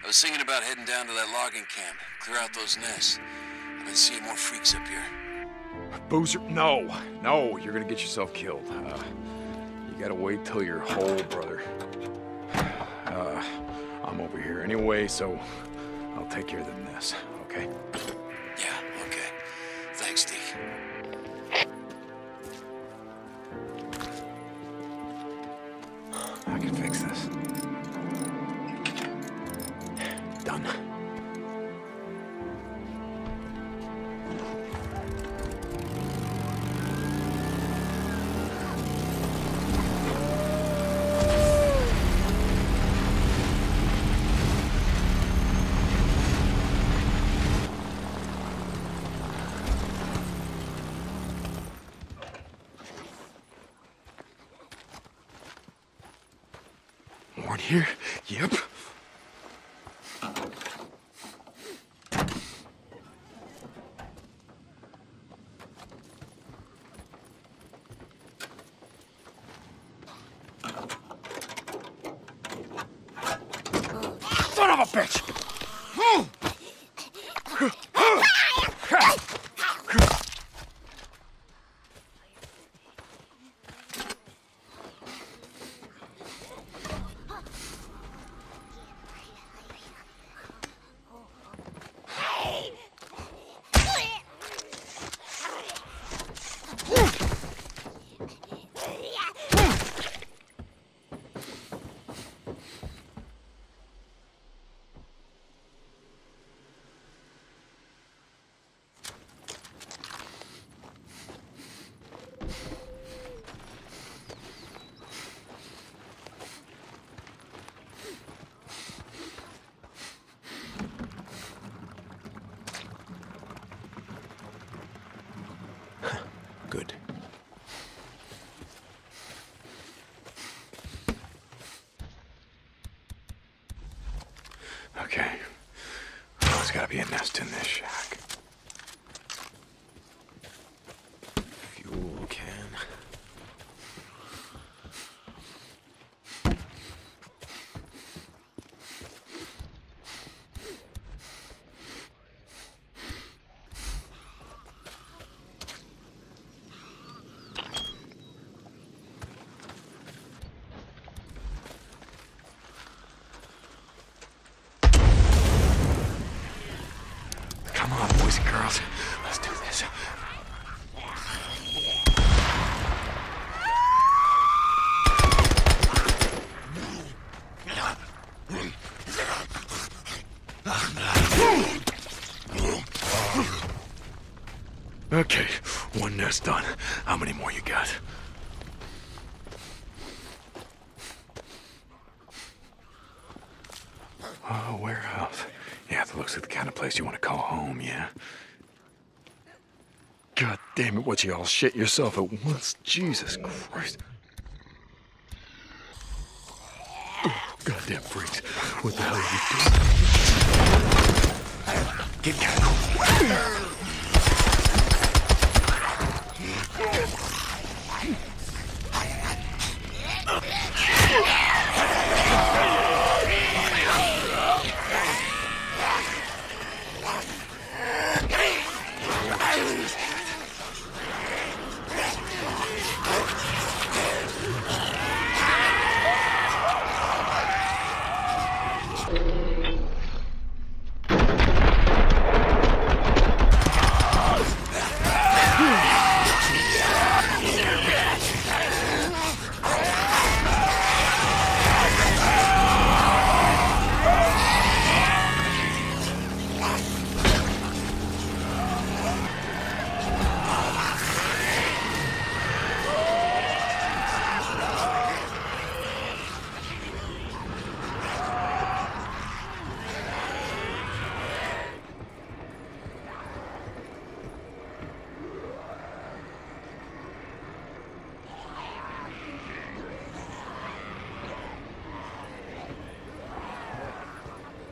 I was thinking about heading down to that logging camp, clear out those nests. I've been seeing more freaks up here. Boozer, no, you're gonna get yourself killed. You gotta wait till you're whole, brother. I'm over here anyway, so I'll take care of the mess, okay? Yeah, okay. Thanks, Deke. I can fix this. Done. Warren here? Yep. Son of a bitch! Good. Okay. Well, there's gotta be a nest in this shack. Fuel can. Come on, boys and girls. Let's do this. Okay, one nest done. How many more you got? Oh, warehouse. Yeah, that looks like the kind of place you want to call home, yeah? God damn it, what you all shit yourself at once? Jesus Christ. Oh, goddamn freaks. What the hell are you doing? Get down.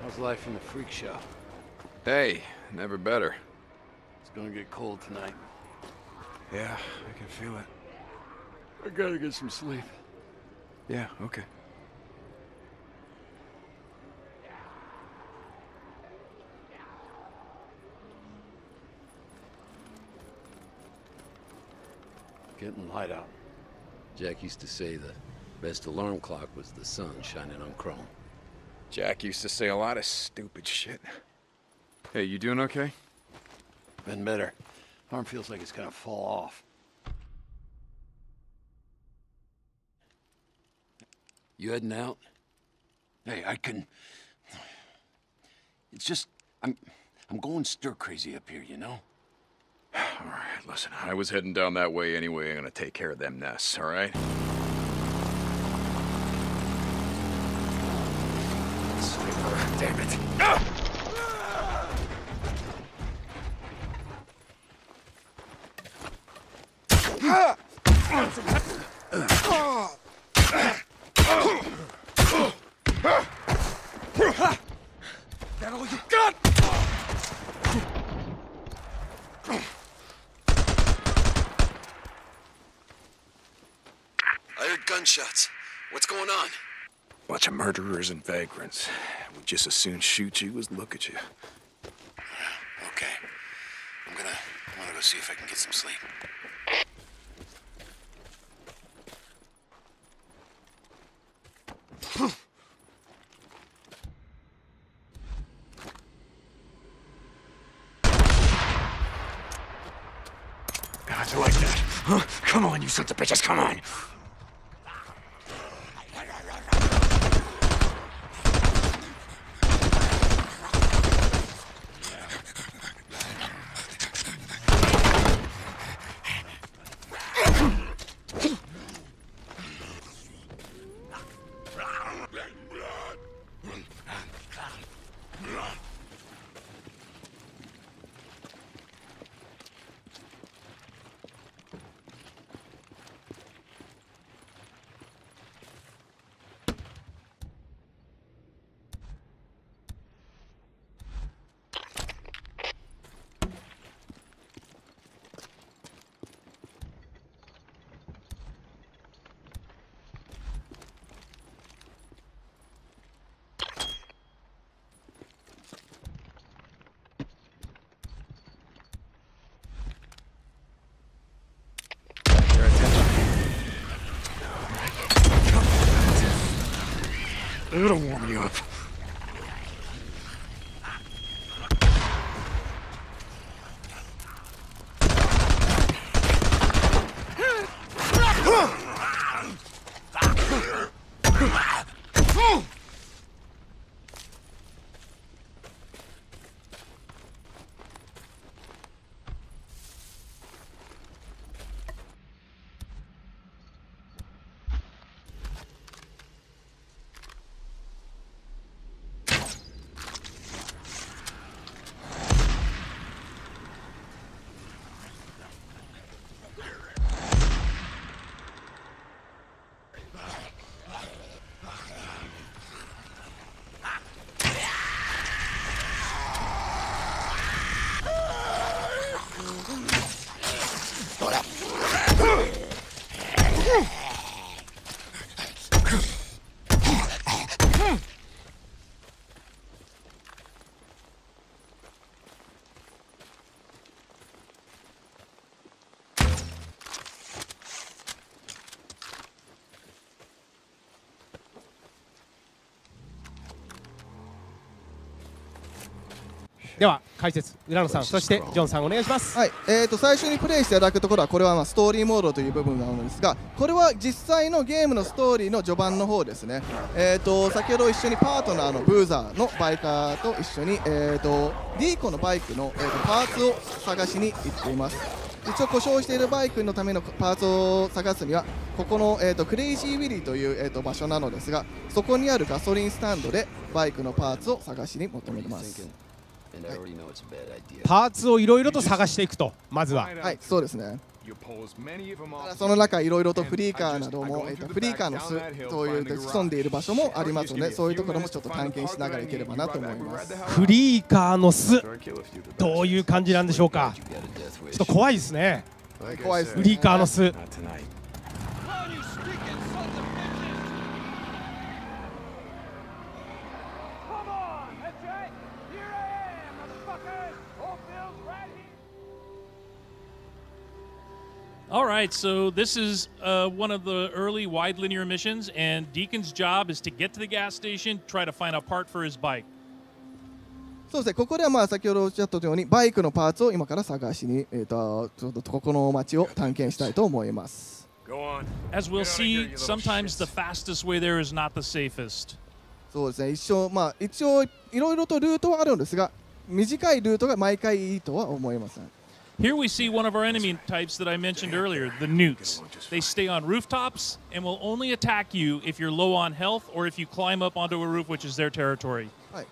How's life in the freak show? Hey, never better. It's gonna get cold tonight. Yeah, I can feel it. I gotta get some sleep. Yeah, okay. getting light out. Jack used to say the best alarm clock was the sun shining on chrome. Jack used to say a lot of stupid shit. Hey, you doing okay? Been better. Arm feels like it's gonna fall off. You heading out? Hey, I can... It's just... I'm going stir crazy up here, you know? All right, listen, I was heading down that way anyway. I'm gonna take care of them nests, all right? Sniper, damn it. Ah! That all you got? I heard gunshots. What's going on? Bunch of murderers and vagrants. Would just as soon shoot you as look at you. Okay. I'm gonna go see if I can get some sleep. How'd you like that? Huh? Come on, you sons of bitches, come on! It'll warm you up.では解説浦野さん、そしてジョンさんお願いします。はい、最初にプレイしていただくところはこれはストーリーモードという部分なのですが、これは実際のゲームのストーリーの序盤の方ですね。先ほど一緒にパートナーのブーザーのバイカーと一緒にディーコのバイクの、パーツを探しに行っています。一応故障しているバイクのためのパーツを探すにはここの、クレイジーウィリーという、場所なのですが、そこにあるガソリンスタンドでバイクのパーツを探しに求めます。パーツをいろいろと探していくと、まずは。はい、そうですね。ただその中いろいろとフリーカーなども、フリーカーの巣という潜んでいる場所もありますので、そういうところもちょっと探検しながらいければなと思います。フリーカーの巣、どういう感じなんでしょうか。ちょっと怖いですね。怖いですね。フリーカーの巣。All right, so this is one of the early wide linear missions, and Deacon's job is to get to the gas station, try to find a part for his bike. そうですね、ここでは先ほどおっしゃったようにバイクのパーツを今から探しに、ちょっとここの街を探検したいと思います。As we'll see, sometimes the fastest way there is not the safest. そうですね、一応いろいろとルートはあるんですが、短いルートが毎回いいとは思いません。Here we see one of our enemy types that I mentioned earlier, the newts. They stay on rooftops and will only attack you if you're low on health or if you climb up onto a roof, which is their territory. はい、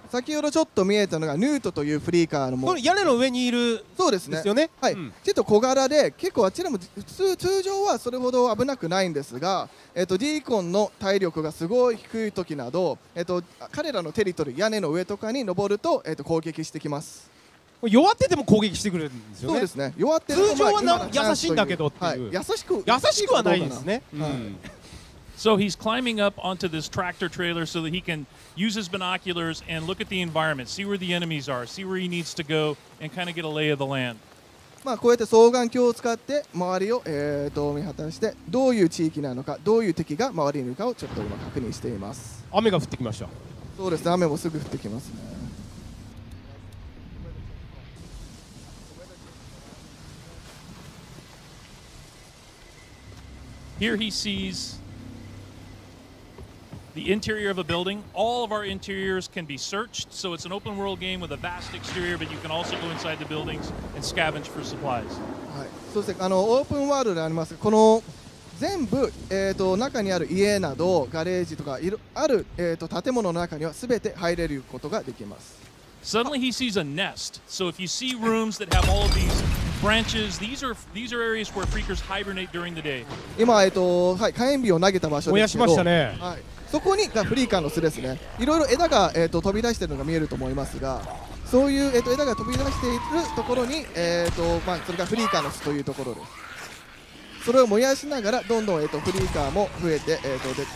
先ほどちょっと見えたのがヌートというフリーカーのもこれ屋根の上にいるそうですね。ですよね。はい、ちょっと小柄で結構あちらも通常はそれほど危なくないんですが、ディーコンの体力がすごい低い時など、彼らのテリトリー屋根の上とかに登ると、攻撃してきます。弱ってても攻撃してくるんですよね。そうですね。弱ってると通常は優しいんだけどっていう、はい、優しくはないですね。So he's climbing up onto this tractor trailer so that he can use his binoculars and look at the environment, see where the enemies are, see where he needs to go, and kind of get a lay of the land. こうやって双眼鏡を使って周りを、見渡してどういう地域なのか、どういう敵が周りにいるかをちょっと今確認しています。雨が降ってきました。そうですね、雨もすぐ降ってきますね。Here he sees the interior of a building. All of our interiors can be searched, so it's an open world game with a vast exterior, but you can also go inside the buildings and scavenge for supplies. はい、そうですね、オープンワールドであります。この全部、中にある家などガレージとかある、建物の中には全て入れることができます。Suddenly he sees a nest. So if you see rooms that have all of these branches, these are areas where freakers hibernate during the day. 今、はい、火炎火を投げた場所ですけど、燃やしましたね。はい、そこにがフリーカーの巣ですね。いろいろ枝が、飛び出しているのが見えると思いますが、そういう、枝が飛び出しているところに、それがフリーカーの巣というところです。それを燃やしながらどんどん、フリーカーも増えて、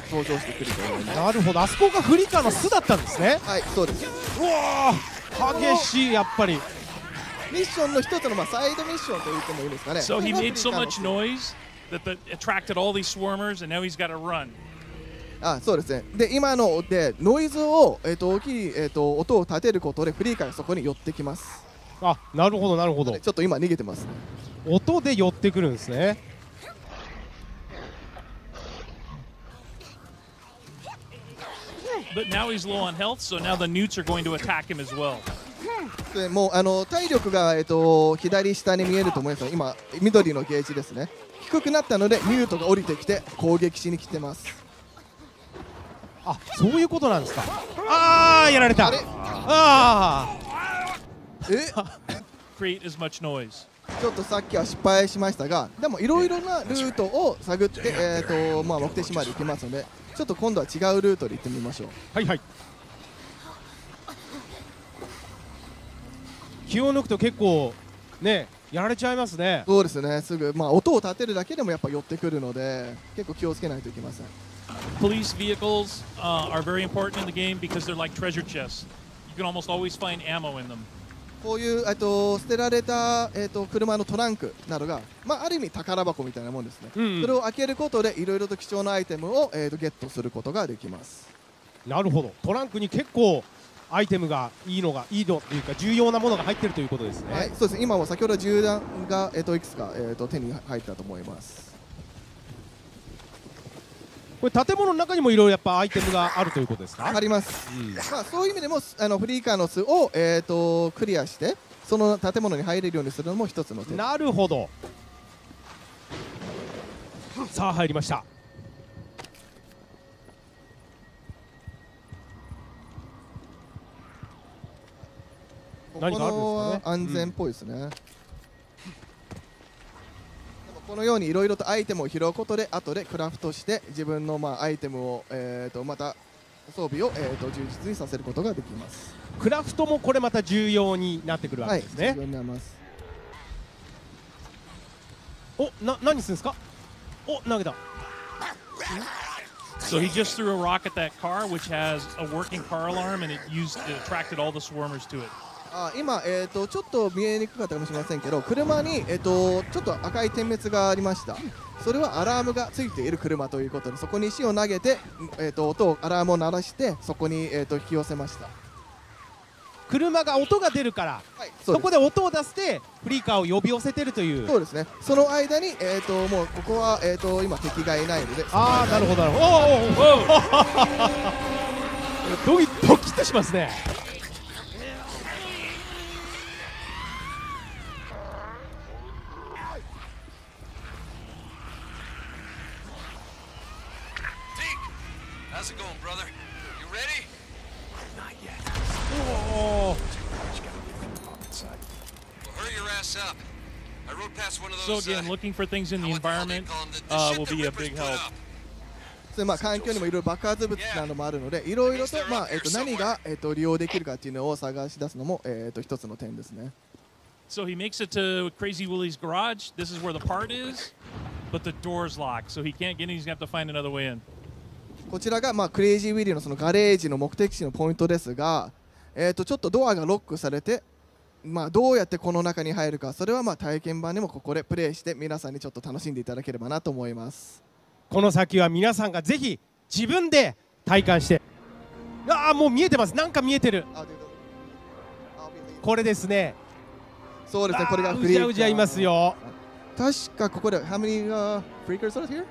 登場してくると思います。なるほど、あそこがフリーカーの巣だったんですね。はい、そうです。うわー、激しい、やっぱり。ミッションの一つの、サイドミッションと言ってもいいですかね。So he made so much noise that attracted all these swarmers, and now he's got to run. そうですね。で、今のでノイズを、大きい、音を立てることでフリーカーがそこに寄ってきます。あ、なるほどなるほど。ちょっと今逃げてますね。音で寄ってくるんですね。But now he's low on health, so now the newts are going to attack him as well. でもう体力が、左下に見えると思いますが、今緑のゲージですね。低くなったのでニュートが降りてきて攻撃しに来てます。あ、そういうことなんですか。ああ、やられた。ああ。Create as much noise. ちょっとさっきは失敗しましたが、でもいろいろなルートを探って、目的地まで行きますので、ちょっと今度は違うルートで行ってみましょう。はいはい。気を抜くと結構ね、やられちゃいますね。そうですね、すぐ、音を立てるだけでもやっぱ寄ってくるので、結構気をつけないといけません。Police vehicles are very important in the game because they're like treasure chests. You can almost always find ammo in them. こういう捨てられた、車のトランクなどが、ある意味宝箱みたいなもんですね。それを開けることでいろいろと貴重なアイテムを、ゲットすることができます。なるほど。トランクに結構アイテムがいいのっていうか重要なものが入っているということですね。はい、そうです。今も先ほど銃弾が、いくつか、手に入ったと思います。これ建物の中にもいろいろやっぱアイテムがあるということですか。あります。そういう意味でもフリーカーの巣を、クリアしてその建物に入れるようにするのも一つの手。なるほど。さあ入りました。ここのは安全っぽいですね。このようにいろいろとアイテムを拾うことで後でクラフトして自分のアイテムを、また装備を、充実にさせることができます。クラフトもこれまた重要になってくるわけですね。はい、重要になります。何するんですか。投げた。So he just threw a rock at that car, which has a working car alarm, and it attracted all the swarmers to it. 今、ちょっと見えにくかったかもしれませんけど、車に、ちょっと赤い点滅がありました。それはアラームがついている車ということで、そこに石を投げて、アラームを鳴らしてそこに、引き寄せました。車が音が出るから、はい、そこで音を出してフリーカーを呼び寄せてるという。そうですね。その間に、もうここは、今敵がいないので。ああ、なるほどなるほど。ドキッとしますね。How's it going, brother? You ready? Not yet. Oh. Just gotta get them on inside. Well, hurry your ass up. I rode past one of So those. again, looking for things in the what the hell they environment call 'em? The shit will the be a Rippers big put help. up. それまあ環境にもいろいろ爆発物などもあるので、いろいろと、まあ何が、利用できるかっていうのを探し出すのも、一つの点ですね。So he makes it to Crazy Willie's garage. This is where the part is, but the door's locked, so he can't get in. He's gonna have to find another way in. こちらが、まあ、クレイジーウィリーのそのガレージの目的地のポイントですが、ちょっとドアがロックされて、まあ、どうやってこの中に入るか、それはまあ体験版でもここでプレイして皆さんにちょっと楽しんでいただければなと思います。この先は皆さんがぜひ自分で体感して、ああもう見えてます。なんか見えてる。これですね。そうですね。これがフリーカー。うじゃうじゃいますよ。確かここで How many freakers are here?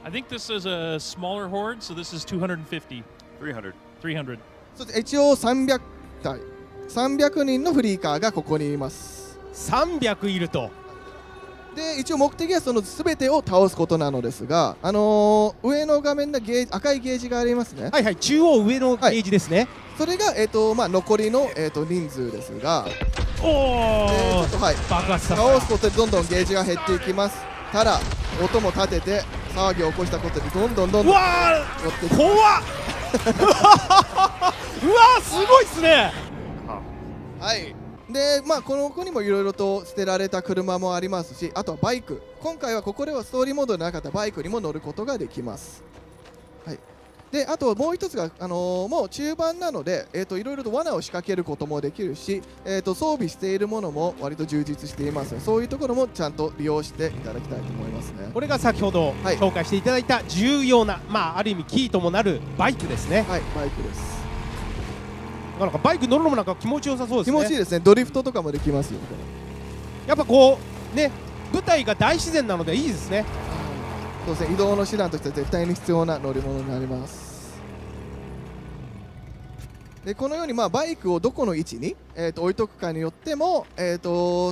I think this is a smaller horde, so this is 250. 300. 300. そして一応300体、300人のフリーカーがここにいます。300いると。で一応目的はその全てを倒すことなのですが、上の画面で赤いゲージがありますね。はいはい、中央上のゲージですね。それが、まあ、残りの、人数ですが、おお、ちょっと、はい、爆発させた。倒すことでどんどんゲージが減っていきます。ただ音も立てて騒ぎを起こしたことでどんどんうわ寄っていきます。怖っうわすごいっすね。はい。でまあこの子にもいろいろと捨てられた車もありますし、あとはバイク、今回はここではストーリーモードでなかったバイクにも乗ることができます。はい。であともう一つが、もう中盤なので、いろいろと罠を仕掛けることもできるし、装備しているものも割と充実していますので、そういうところもちゃんと利用していただきたいと思いますね。これが先ほどはい紹介していただいた重要な、まあある意味キーともなるバイクですね。はい、バイクです。なんかバイク乗るのもなんか気持ちよさそうですね。気持ちいいですね。ドリフトとかもできますよ。やっぱこうね、舞台が大自然なのでいいですね。そうですね。移動の手段としては絶対に必要な乗り物になります。でこのようにまあバイクをどこの位置に、置いとくかによっても、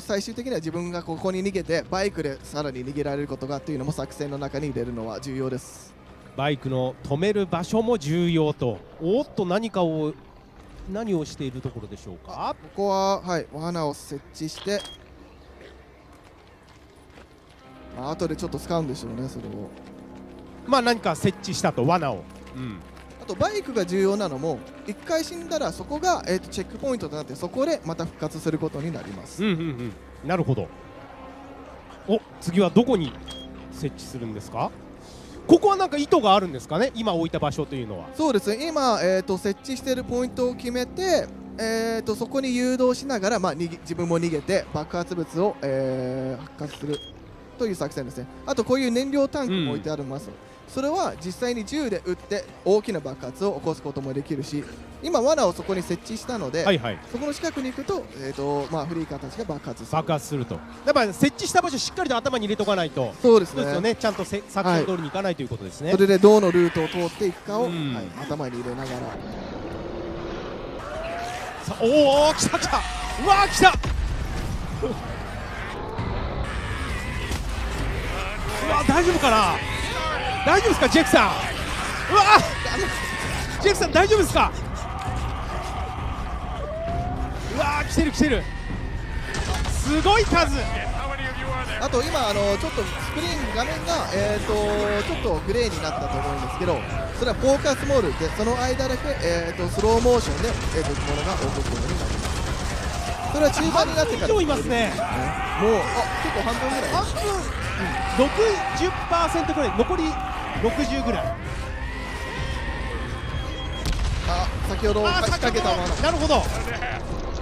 最終的には自分がここに逃げてバイクでさらに逃げられることがというのも作戦の中に入れるのは重要です。バイクの止める場所も重要と。おっと何をしているところでしょうか。ここは、はい、罠を設置して、まあ後でちょっと使うんでしょうね、それを。まあ何か設置したと、罠を。あとバイクが重要なのも、1回死んだらそこが、チェックポイントとなって、そこでまた復活することになります。なるほど。お、次はどこに設置するんですか。ここはなんか意図があるんですかね、今置いた場所というのは。そうですね、今、設置しているポイントを決めて、そこに誘導しながら、まあ、自分も逃げて爆発物を、発火するという作戦ですね。あとこういう燃料タンクも置いてあります、それは実際に銃で撃って大きな爆発を起こすこともできるし、今罠をそこに設置したので、そこの近くに行くと、まあ、フリーカーたちが爆発すると。やっぱり設置した場所しっかりと頭に入れとかないと。そうですね。ちゃんと作戦通りにいかないということですね。それでどのルートを通っていくかを、はい、頭に入れながら。さあ、おお、来た来た、うわー来たうわ、大丈夫かな、大丈夫ですかジェクさん。うわージェクさん大丈夫ですか。うわー来てる来てる、すごい数。あと今ちょっとスクリーン画面がちょっとグレーになったと思うんですけど、それはフォーカスモードでその間だけスローモーションで物が起こるようになります。それは中盤になってから半分以上いますね。もう結構半分ぐらい。半分、60% ぐらい、残り60ぐらい。先ほど仕掛けたもの。なるほど。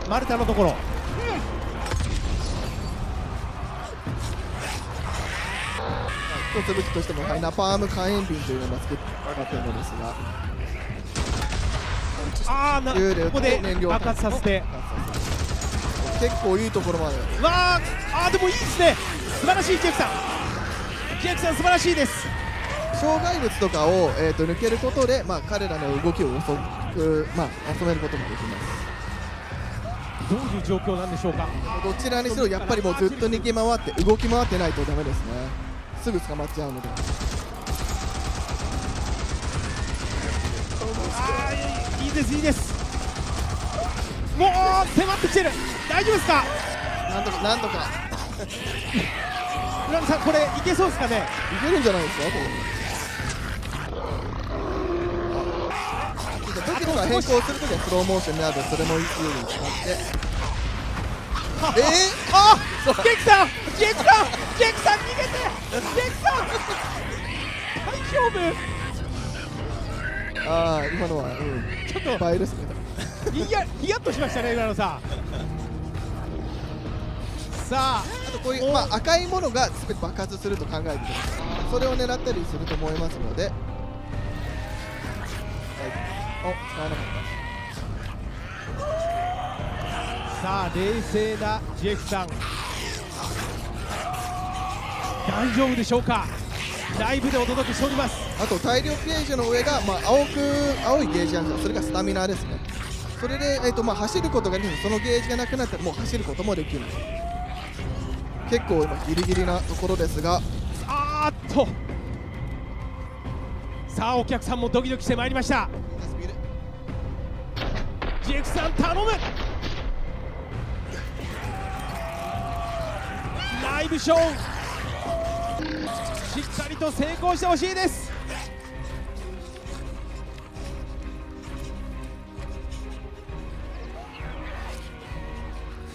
丸太のところ。一つ武器としても、はい、ナパーム火炎瓶というのが作っているのですが、ここで爆発させて、結構いいところまで。でもいいですね。素晴らしいジェフさん。ジェフさん素晴らしいです。障害物とかを、抜けることで、彼らの動きを遅く、収めることもできます。どういう状況なんでしょうか。どちらにしろやっぱりもうずっと逃げ回って動き回ってないとダメですね。すぐ捕まっちゃうので。いいですいいです。もう迫ってきてる。大丈夫ですか。なんとか浦野さん、これいけそうですかね。いけるんじゃないですか。武器とか変更するときはスローモーションになるので、それもいいように使って。ジェキさん逃げて。ジェキさん大丈夫。今のはちょっと倍ですね。ヒヤッとしましたね、浦野さん。さあ、あとこういう赤いものが全て爆発すると考えてください。それを狙ったりすると思いますので。使わなかった。さあ、冷静なジェフさん、大丈夫でしょうか。ライブでお届けしております。あと大量ゲージの上が、青いゲージなんですが、それがスタミナですね。それで、走ることができる。そのゲージがなくなったらもう走ることもできない。結構今ギリギリなところですが、さあお客さんもドキドキしてまいりました。ジェフさん頼む。ライブショーしっかりと成功してほしいです。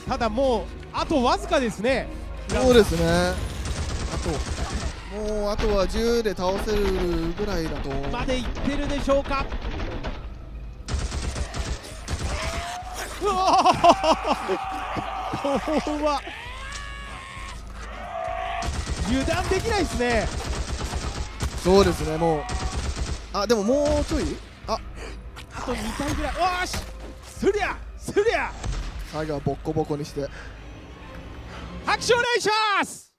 ただもうあとわずかですね。そうですね。あとは銃で倒せるぐらいだとまでいってるでしょうか。これは油断できないですね。そうですね。もうでももうちょいあと2体ぐらい。よし、すりゃ最後はボッコボコにして拍手お願いします。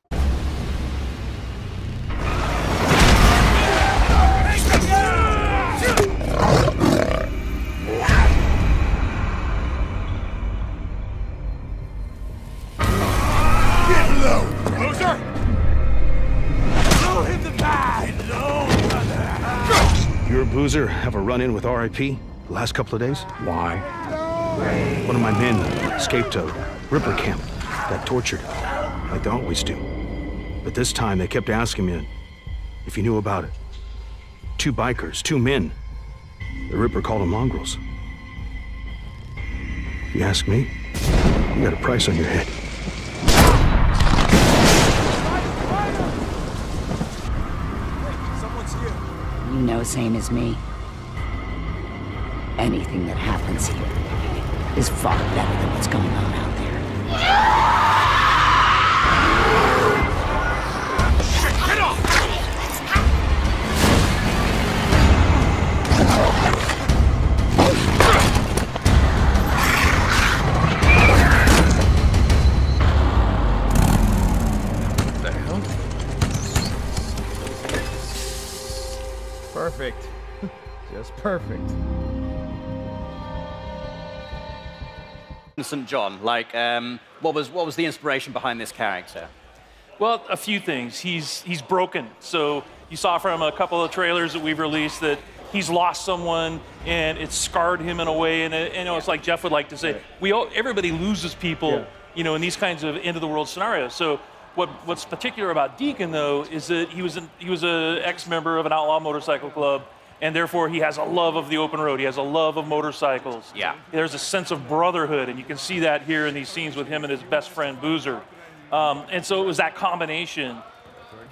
You or Boozer have a run-in with RIP the last couple of days? Why? One of my men escaped a Ripper camp, got tortured, like they always do. But this time they kept asking me if you knew about it. 2 bikers, 2 men. The Ripper called them mongrels. If you ask me, you got a price on your head. You know same as me. Anything that happens here is far better than what's going on out there. Get off! What the hell? Perfect. Just perfect. St. John, like, what was the inspiration behind this character? Well, a few things. He's broken. So you saw from a couple of trailers that we've released that he's lost someone and it's scarred him in a way. And it's like Jeff would like to say, everybody loses people, in these kinds of end of the world scenarios. So what's particular about Deacon though is that he was an ex-member of an outlaw motorcycle club. And therefore, he has a love of the open road. He has a love of motorcycles. Yeah. There's a sense of brotherhood, and you can see that here in these scenes with him and his best friend, Boozer. And so it was that combination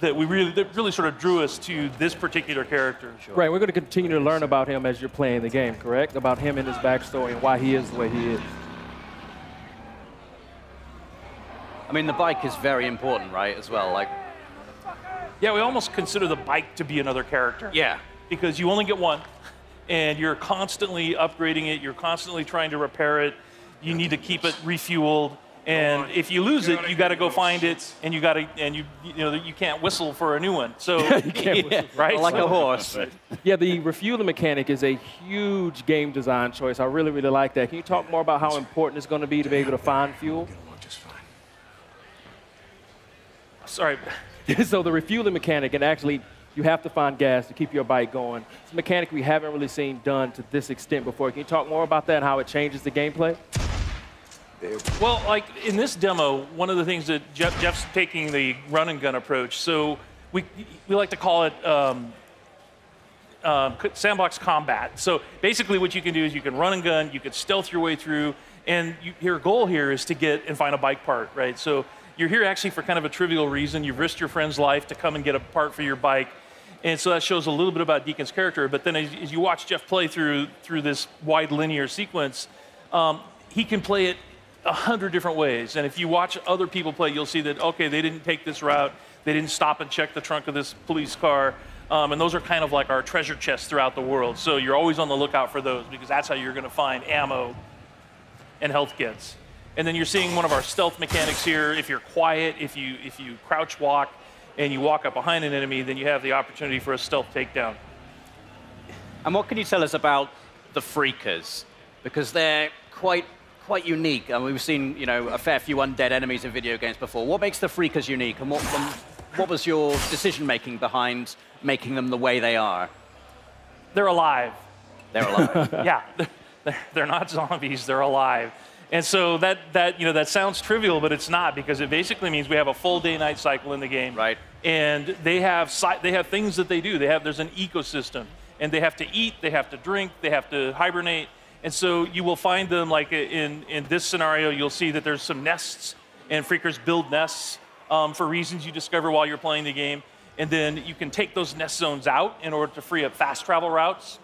that really sort of drew us to this particular character. Right, we're going to continue to learn about him as you're playing the game, correct? About him and his backstory and why he is the way he is. I mean, the bike is very important, right, as well? Like, yeah, we almost consider the bike to be another character. yeah. Because you only get one, and you're constantly upgrading it. You're constantly trying to repair it. You need to keep it refueled. And if you lose it, you got to go find it, and you can't whistle for a new one. So you can't whistle, right, like a horse. Yeah, the refueling mechanic is a huge game design choice. I really, really like that. Can you talk more about how important it's going to be able to find fuel? Sorry. So the refueling mechanic, and actually you have to find gas to keep your bike going. It's a mechanic we haven't really seen done to this extent before. Can you talk more about that and how it changes the gameplay? Well, like in this demo, one of the things that Jeff's taking the run and gun approach. So we like to call it sandbox combat. So basically what you can do is you can run and gun, you can stealth your way through, and your goal here is to get and find a bike part, right? So you're here actually for kind of a trivial reason. You've risked your friend's life to come and get a part for your bike. And so that shows a little bit about Deacon's character. But then as you watch Jeff play through this wide linear sequence, he can play it 100 different ways. And if you watch other people play, you'll see that, okay, they didn't take this route. They didn't stop and check the trunk of this police car. And those are kind of like our treasure chests throughout the world. So you're always on the lookout for those because that's how you're going to find ammo and health kits. And then you're seeing one of our stealth mechanics here. If you're quiet, if you crouch walk and you walk up behind an enemy, then you have the opportunity for a stealth takedown. And what can you tell us about the Freakers? Because they're quite unique. I mean, we've seen, a fair few undead enemies in video games before. What makes the Freakers unique, and what was your decision-making behind making them the way they are? They're alive. They're alive. Yeah, they're not zombies. They're alive. And so that sounds trivial, but it's not, because it basically means we have a full day-night cycle in the game. Right. And they have things that they do. There's an ecosystem, and they have to eat, they have to drink, they have to hibernate. And so you will find them, like in this scenario, you'll see that there's some nests, and Freakers build nests for reasons you discover while you're playing the game. And then you can take those nest zones out in order to free up fast travel routes.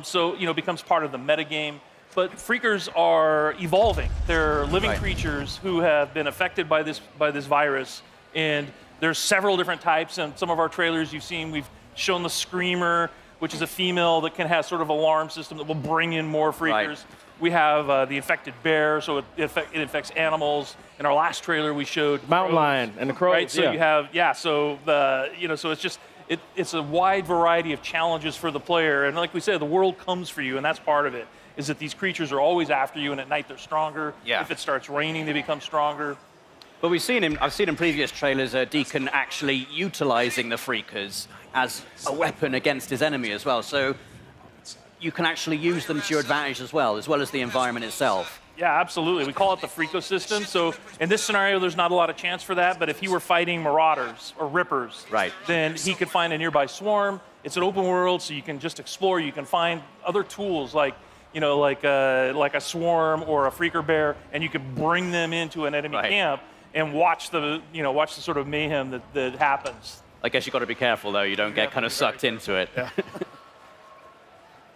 So it becomes part of the metagame. But Freakers are evolving. They're living creatures who have been affected by this virus. And there's several different types. And some of our trailers you've seen, we've shown the Screamer, which is a female that can have sort of alarm system that will bring in more Freakers. Right. We have the infected bear, so it infects animals. In our last trailer, we showed mountain lion and the crows. Right, so you have so it's just it's a wide variety of challenges for the player. And like we said, the world comes for you, and that's part of it. Is that these creatures are always after you, and at night they're stronger. Yeah. If it starts raining, they become stronger. But I've seen in previous trailers Deacon actually utilizing the Freakers as a weapon against his enemy as well. So you can actually use them to your advantage as well as the environment itself. Yeah, absolutely. We call it the Freakosystem. So in this scenario, there's not a lot of chance for that, but if he were fighting Marauders or Rippers, then he could find a nearby swarm. It's an open world, so you can just explore. You can find other tools like a swarm or a Freaker bear, and you can bring them into an enemy camp and watch the sort of mayhem that happens. I guess you've got to be careful, though. You don't get kind of sucked into it. Yeah.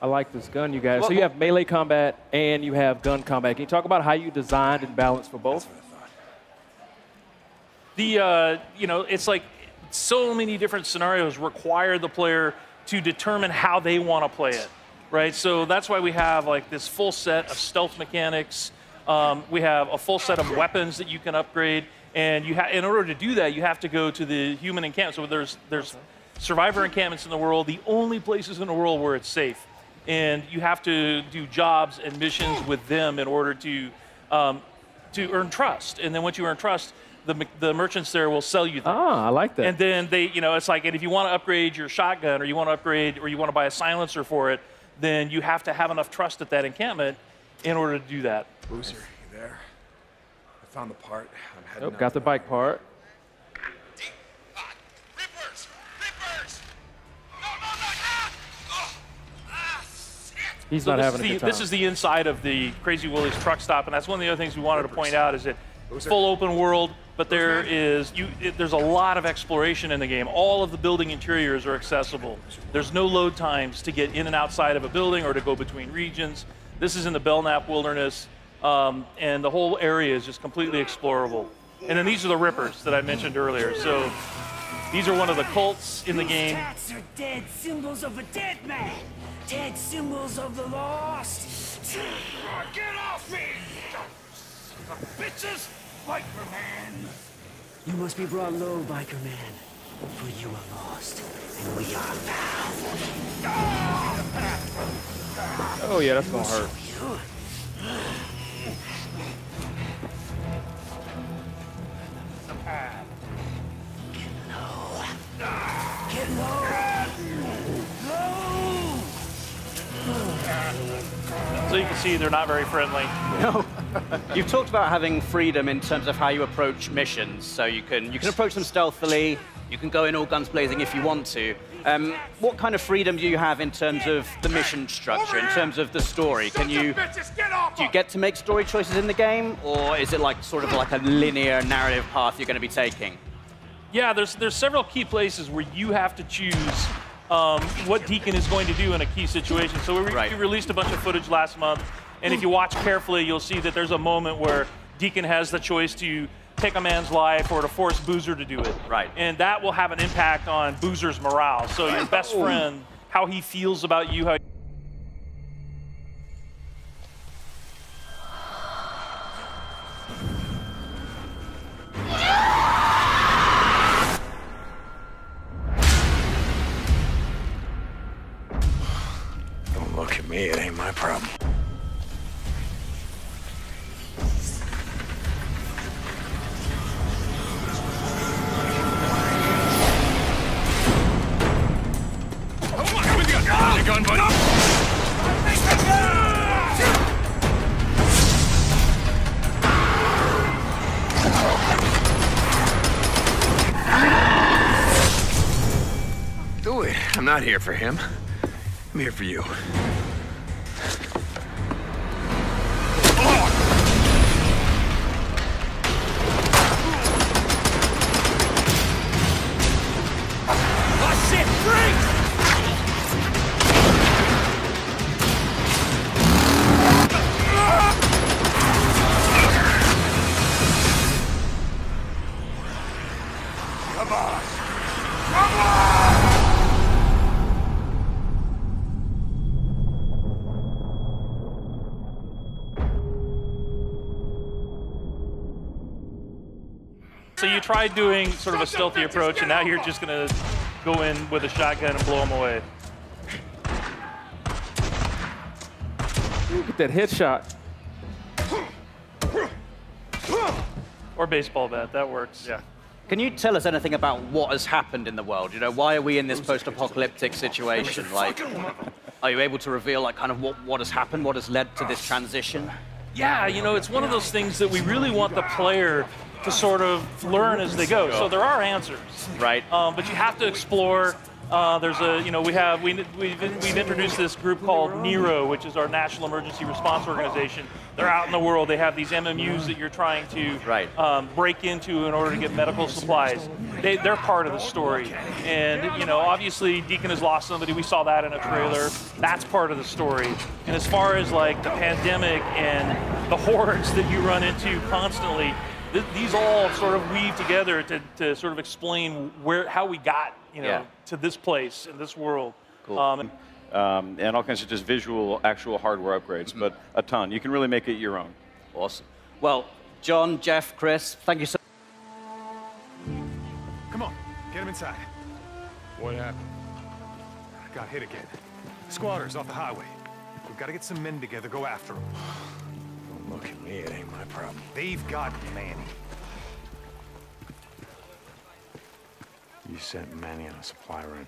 I like this gun, you guys. So you have melee combat and you have gun combat. Can you talk about how you designed and balanced for both? It's like so many different scenarios require the player to determine how they want to play it, right? So that's why we have like this full set of stealth mechanics. We have a full set of weapons that you can upgrade, and in order to do that, you have to go to the human encampment. So there's survivor encampments in the world, the only places in the world where it's safe. And you have to do jobs and missions with them in order to earn trust. And then once you earn trust, the merchants there will sell you things. Ah, I like that. And then it's like, and if you want to upgrade your shotgun, or you want to upgrade, or you want to buy a silencer for it, then you have to have enough trust at that encampment in order to do that. Boozer, you there? I found the part. I'm heading got the bike part. He's not having a good time. This is the inside of the Crazy Willie's truck stop, and that's one of the other things we wanted to point out is that it's full open world, but there's a lot of exploration in the game. All of the building interiors are accessible. There's no load times to get in and outside of a building or to go between regions. This is in the Belknap Wilderness, and the whole area is just completely explorable. And then these are the Rippers that I mentioned earlier. So these are one of the cults in the game. Tats are dead symbols of a dead man. Dead symbols of the lost. Get off me! Bitches! Biker Man! You must be brought low, Biker Man. For you are lost, and we are found. Oh yeah, that's gonna hurt. Get low! So you can see they're not very friendly. No. You've talked about having freedom in terms of how you approach missions. So you can approach them stealthily. You can go in all guns blazing if you want to. What kind of freedom do you have in terms of the mission structure, in terms of the story? Do you get to make story choices in the game, or is it like sort of like a linear narrative path you're going to be taking? Yeah, there's several key places where you have to choose what Deacon is going to do in a key situation. So we released a bunch of footage last month, and if you watch carefully, you'll see that there's a moment where Deacon has the choice to take a man's life or to force Boozer to do it. Right. And that will have an impact on Boozer's morale. So your best friend, how he feels about you, how Don't look at me, it ain't my problem. Gun, buddy. Do it. I'm not here for him. I'm here for you. Oh shit, freeze! Come on! Come on! So you tried doing sort of a stealthy approach, and now you're just going to go in with a shotgun and blow them away. Look at that headshot. Or baseball bat, that works. Yeah. Can you tell us anything about what has happened in the world? You know, why are we in this post-apocalyptic situation? Like, are you able to reveal, like, kind of what has happened, what has led to this transition? Yeah, you know, it's one of those things that we really want the player to sort of learn as they go. So there are answers, right? But you have to explore. There's a, you know, we've introduced this group called NERO, which is our National Emergency Response Organization. They're out in the world. They have these MMUs that you're trying to break into in order to get medical supplies. They're part of the story. And, you know, obviously Deacon has lost somebody. We saw that in a trailer. That's part of the story. And as far as like the pandemic and the hordes that you run into constantly, these all sort of weave together to sort of explain how we got, you know, to this place in this world. Cool. And all kinds of just visual, actual hardware upgrades, but a ton. You can really make it your own. Awesome. Well, John, Jeff, Chris, thank you so much. Come on, get him inside. What happened? Got hit again. Squatters off the highway. We've got to get some men together, go after them. Don't look at me, it ain't my problem. They've got Manny. You sent Manny on a supply run.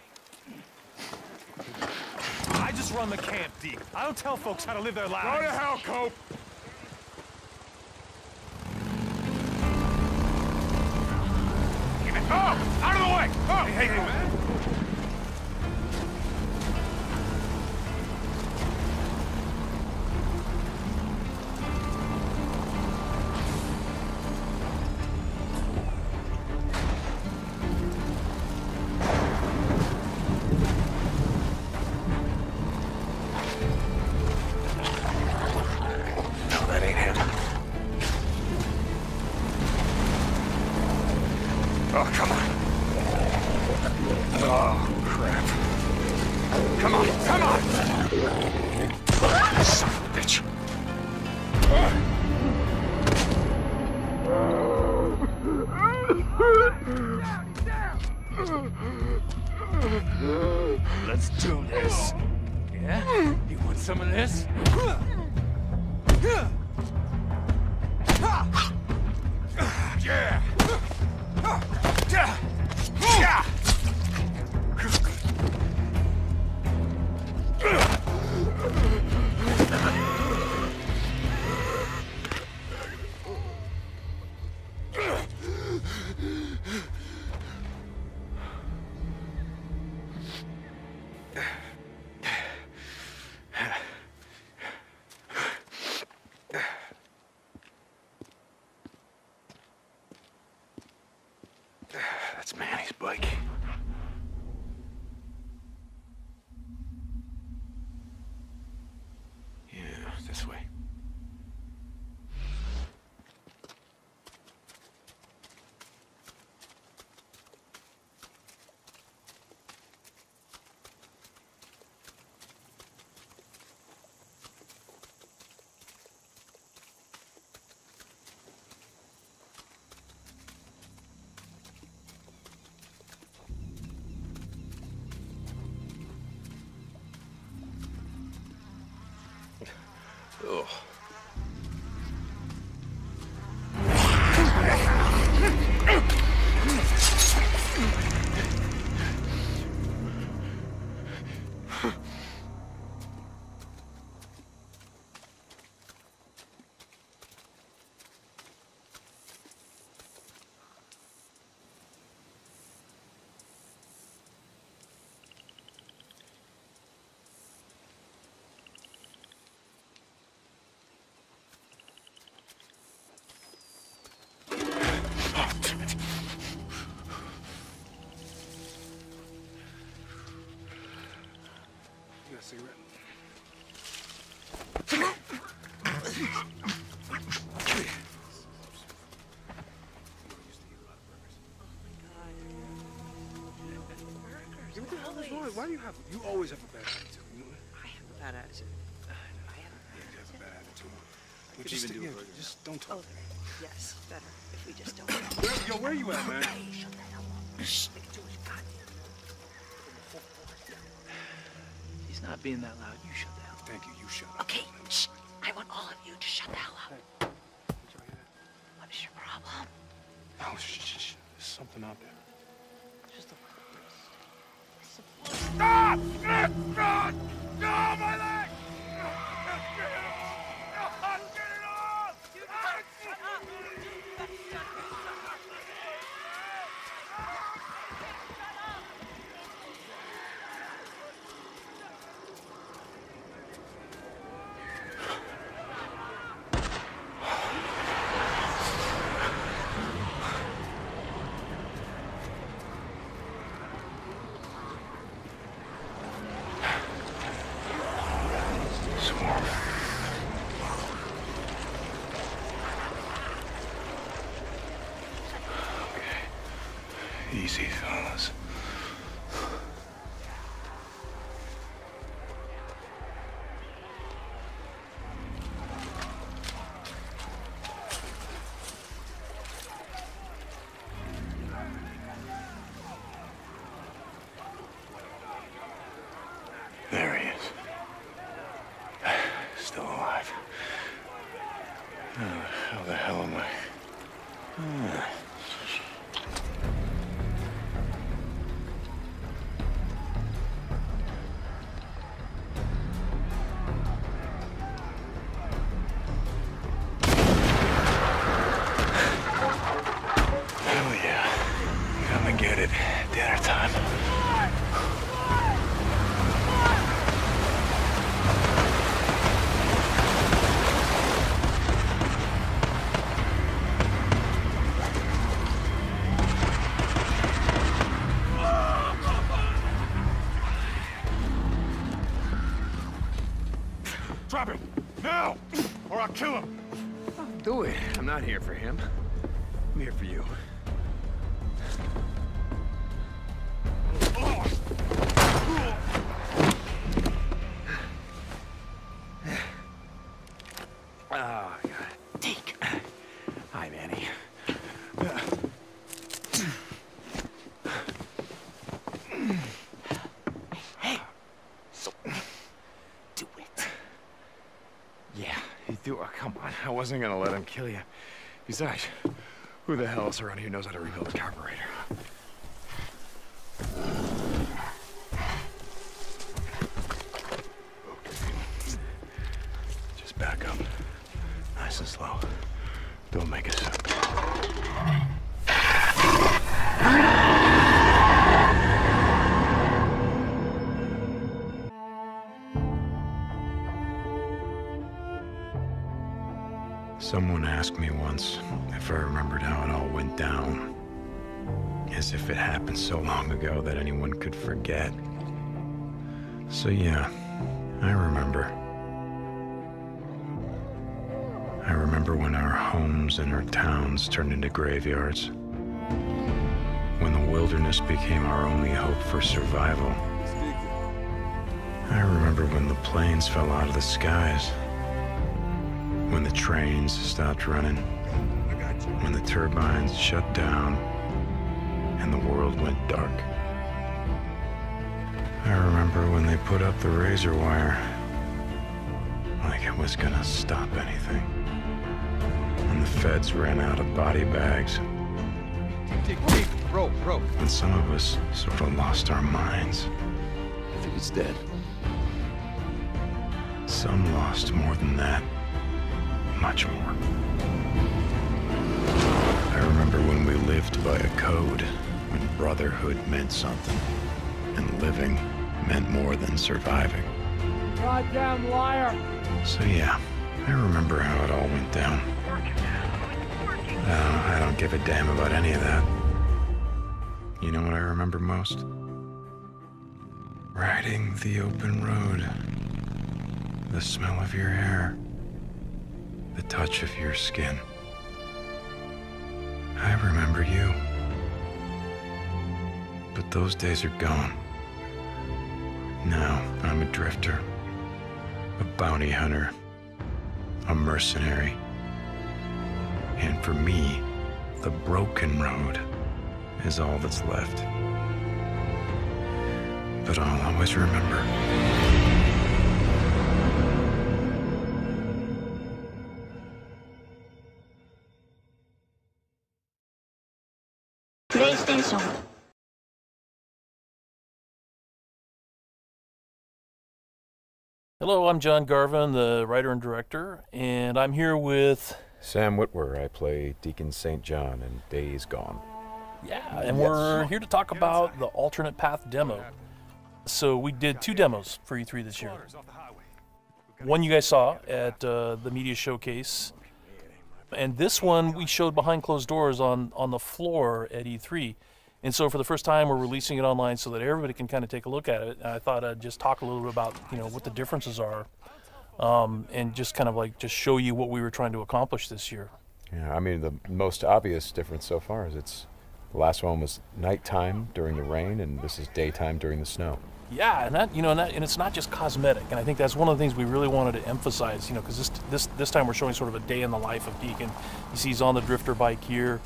I just run the camp, Deke. I don't tell folks how to live their lives. Go to hell, Cope! Oh! Out of the way! Oh! Hey, man. Oh, come on. Oh, crap. Come on, come on! Son of a bitch. Let's do this. Yeah? You want some of this? Yeah! That's Manny's bike. Yeah, this way. Ugh. Cigarette. Why do you have? You always have a bad attitude. I have a bad attitude. You have a bad attitude. Just don't talk. Oh, yes, better if we just don't. Yo, where you at, man? Hey, shut the hell up. Shh, make it too much goddamn. He's not being that loud. You shut the hell up. Thank you. You shut up. Okay, shh. I want all of you to shut the hell up. What is your problem? Oh, shh. There's something out there. Just a Stop! God! No, my leg! Easy, fellas. There he is. Still alive. How the hell am I? Drop him! Now! Or I'll kill him! Do it. I'm not here for him. I'm here for you. wasn't gonna let him kill you. Besides, who the hell else around here knows how to rebuild a carburetor? Okay. Just back up. Nice and slow. Don't make a sound. Someone asked me once if I remembered how it all went down, as if it happened so long ago that anyone could forget. So yeah, I remember. I remember when our homes and our towns turned into graveyards, when the wilderness became our only hope for survival. I remember when the planes fell out of the skies, when the trains stopped running, when the turbines shut down, and the world went dark. I remember when they put up the razor wire, like it was gonna stop anything. When the feds ran out of body bags. Rope. And some of us sort of lost our minds. I think it's dead. Some lost more than that. Much more. I remember when we lived by a code, when brotherhood meant something, and living meant more than surviving. Goddamn liar! So yeah, I remember how it all went down. I don't give a damn about any of that. You know what I remember most? Riding the open road. The smell of your hair. The touch of your skin. I remember you. But those days are gone. Now I'm a drifter, a bounty hunter, a mercenary. And for me, the broken road is all that's left. But I'll always remember. PlayStation. Hello, I'm John Garvin, the writer and director, and I'm here with Sam Witwer. I play Deacon St. John in Days Gone. Yeah, and we're here to talk about the alternate path demo. So we did 2 demos for E3 this year. One you guys saw at the media showcase, and this one we showed behind closed doors on the floor at E3. And so for the first time, we're releasing it online so that everybody can kind of take a look at it. And I thought I'd just talk a little bit about, what the differences are, and just kind of just show you what we were trying to accomplish this year. Yeah, I mean, the most obvious difference so far is the last one was nighttime during the rain, and this is daytime during the snow. Yeah, and and it's not just cosmetic, and I think that's one of the things we really wanted to emphasize, because this time we're showing sort of a day in the life of Deacon. You see he's on the drifter bike here.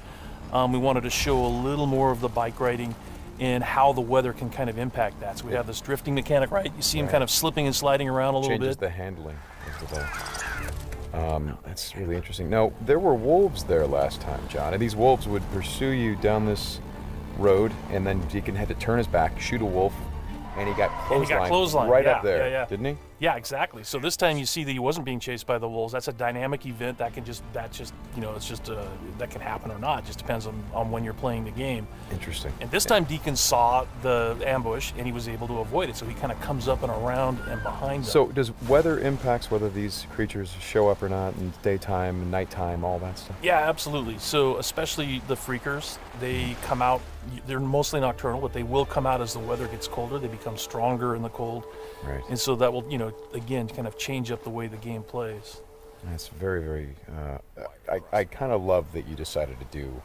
We wanted to show a little more of the bike riding and how the weather can kind of impact that. So we have this drifting mechanic, right? You see him kind of slipping and sliding around a little bit. Changes the handling of the bike. That's really interesting. Now, there were wolves there last time, John, and these wolves would pursue you down this road, and then Deacon had to turn his back, shoot a wolf, and he got clotheslined right up there, didn't he? Yeah, exactly. So this time you see that he wasn't being chased by the wolves. That's a dynamic event that can that can happen or not. It just depends on when you're playing the game. Interesting. And this time Deacon saw the ambush and he was able to avoid it. So he kind of comes up and around and behind them. So does weather impacts whether these creatures show up or not in daytime, nighttime, all that stuff? Yeah, absolutely. So especially the freakers, they come out, they're mostly nocturnal, but they will come out as the weather gets colder. They become stronger in the cold. Right. And so that will, again, kind of change up the way the game plays. That's very, very, I kind of love that you decided to do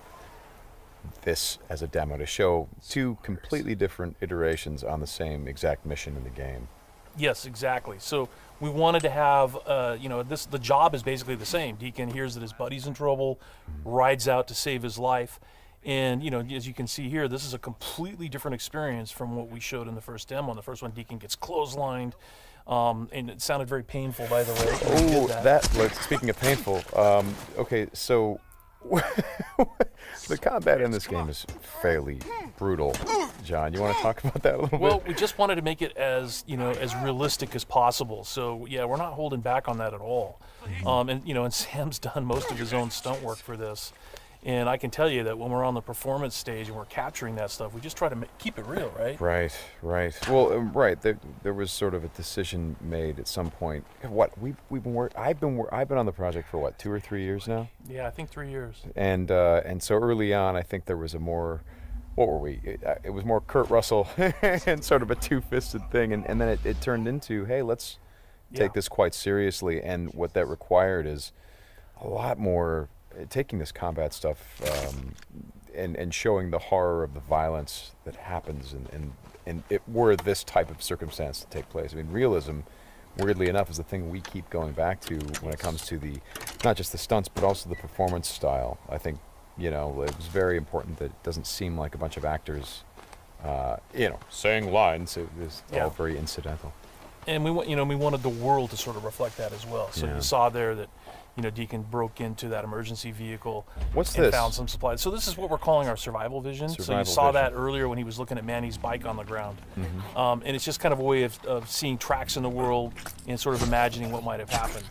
this as a demo to show 2 completely different iterations on the same exact mission in the game. Yes, exactly. So we wanted to have, the job is basically the same. Deacon hears that his buddy's in trouble, rides out to save his life. And, as you can see here, this is a completely different experience from what we showed in the first demo. In the first one, Deacon gets clotheslined. And it sounded very painful, by the way. Oh, speaking of painful, okay, so the combat in this game is fairly brutal. John, you want to talk about that a little bit? Well, we just wanted to make it as, as realistic as possible. So, yeah, we're not holding back on that at all. And Sam's done most of his own stunt work for this. And I can tell you that when we're on the performance stage and we're capturing that stuff, we just try to keep it real, right? Right. Well, right. There was sort of a decision made at some point. What I've been on the project for what, 2 or 3 years now? Yeah, I think 3 years. And so early on, I think there was a more, what were we? It was more Kurt Russell and sort of a two-fisted thing, and then it turned into, hey, let's take this quite seriously. And what that required is a lot more. Taking this combat stuff and showing the horror of the violence that happens and were this type of circumstance to take place. I mean, realism, weirdly enough, is the thing we keep going back to when it comes to not just the stunts, but also the performance style. I think, it was very important that it doesn't seem like a bunch of actors, saying lines. It was all very incidental. And we wanted the world to sort of reflect that as well. So you saw there that, Deacon broke into that emergency vehicle and found some supplies. So this is what we're calling our survival vision. So you saw that earlier when he was looking at Manny's bike on the ground. And it's just kind of a way of seeing tracks in the world and sort of imagining what might have happened.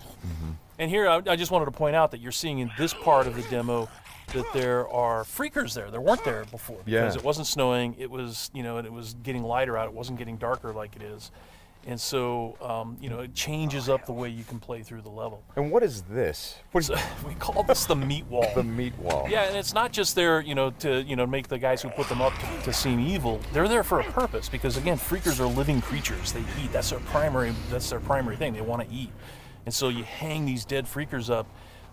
And here, I just wanted to point out that you're seeing in this part of the demo that there are freakers there. There weren't there before because it wasn't snowing. It was, and it was getting lighter out. It wasn't getting darker like it is. And so, it changes up the way you can play through the level. And what is this? We call this the meat wall. The meat wall. Yeah, and it's not just there, to make the guys who put them up to seem evil. They're there for a purpose because, again, freakers are living creatures. They eat. That's their primary thing. They want to eat. And so you hang these dead freakers up,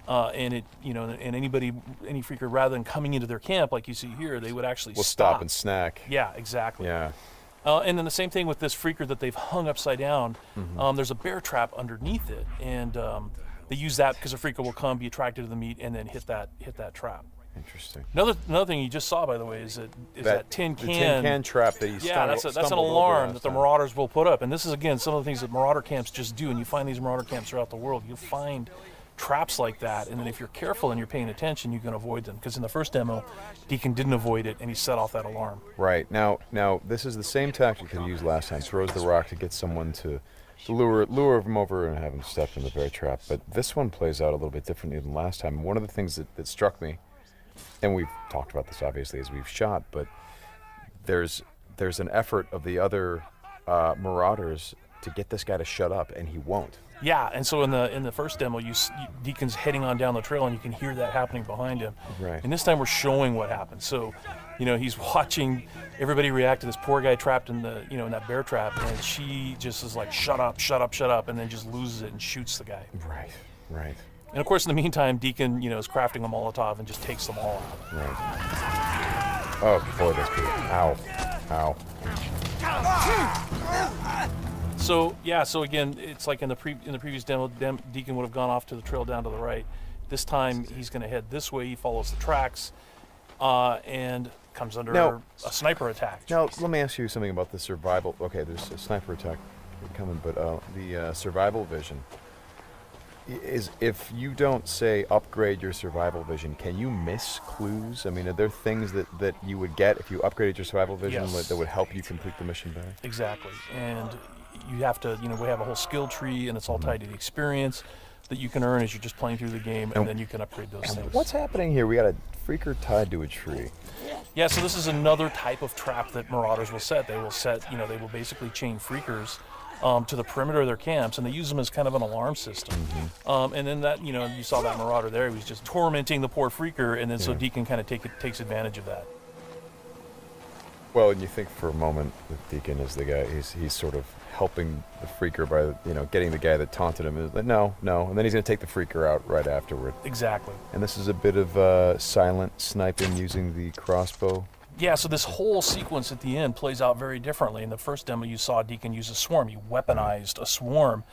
and any freaker, rather than coming into their camp like you see here, they would actually stop and snack. Yeah, exactly. Yeah. And then the same thing with this freaker that they've hung upside down. There's a bear trap underneath it, and they use that because a freaker will come, be attracted to the meat, and then hit that trap. Interesting. Another thing you just saw, by the way, is that tin can. The tin can trap that he that's an alarm that the Marauders will put up. And this is, again, some of the things that Marauder camps just do. And you find these Marauder camps throughout the world. You'll find traps like that, and then if you're careful and you're paying attention, you can avoid them. Because in the first demo, Deacon didn't avoid it, and he set off that alarm. Right. Now this is the same tactic that he used last time. Throws the rock to get someone to lure him over and have him step in the bear trap. But this one plays out a little bit differently than last time. One of the things that struck me, and we've talked about this obviously as we've shot, but there's an effort of the other Marauders to get this guy to shut up, and he won't. Yeah, and so in the first demo, Deacon's heading on down the trail, and you can hear that happening behind him. Right. And this time we're showing what happened. So, he's watching everybody react to this poor guy trapped in in that bear trap, and she just is like, shut up, shut up, shut up, and then just loses it and shoots the guy. Right. And of course, in the meantime, Deacon, is crafting a Molotov and just takes them all out. Right. Oh boy, that's good. Ow. So again, it's like in the previous demo, Deacon would have gone off to the trail down to the right. This time he's going to head this way. He follows the tracks, and comes under a sniper attack. Now let me ask you something about the survival. Okay, there's a sniper attack coming, but the survival vision is, if you don't say upgrade your survival vision, can you miss clues? I mean, are there things that you would get if you upgraded your survival vision that would help you complete the mission better? Exactly, and you have to, we have a whole skill tree, and it's all tied to the experience that you can earn as you're just playing through the game, and then you can upgrade those things. What's happening here? We got a freaker tied to a tree. Yeah, so this is another type of trap that Marauders will set. They will they will basically chain freakers to the perimeter of their camps, and they use them as kind of an alarm system. And then that, you saw that Marauder there. He was just tormenting the poor freaker, and then so Deacon kind of takes advantage of that. Well, and you think for a moment that Deacon is the guy, he's sort of helping the freaker by, getting the guy that taunted him. Like, no, and then he's going to take the freaker out right afterward. Exactly. And this is a bit of silent sniping using the crossbow. Yeah, so this whole sequence at the end plays out very differently. In the first demo, you saw Deacon use a swarm. He weaponized a swarm,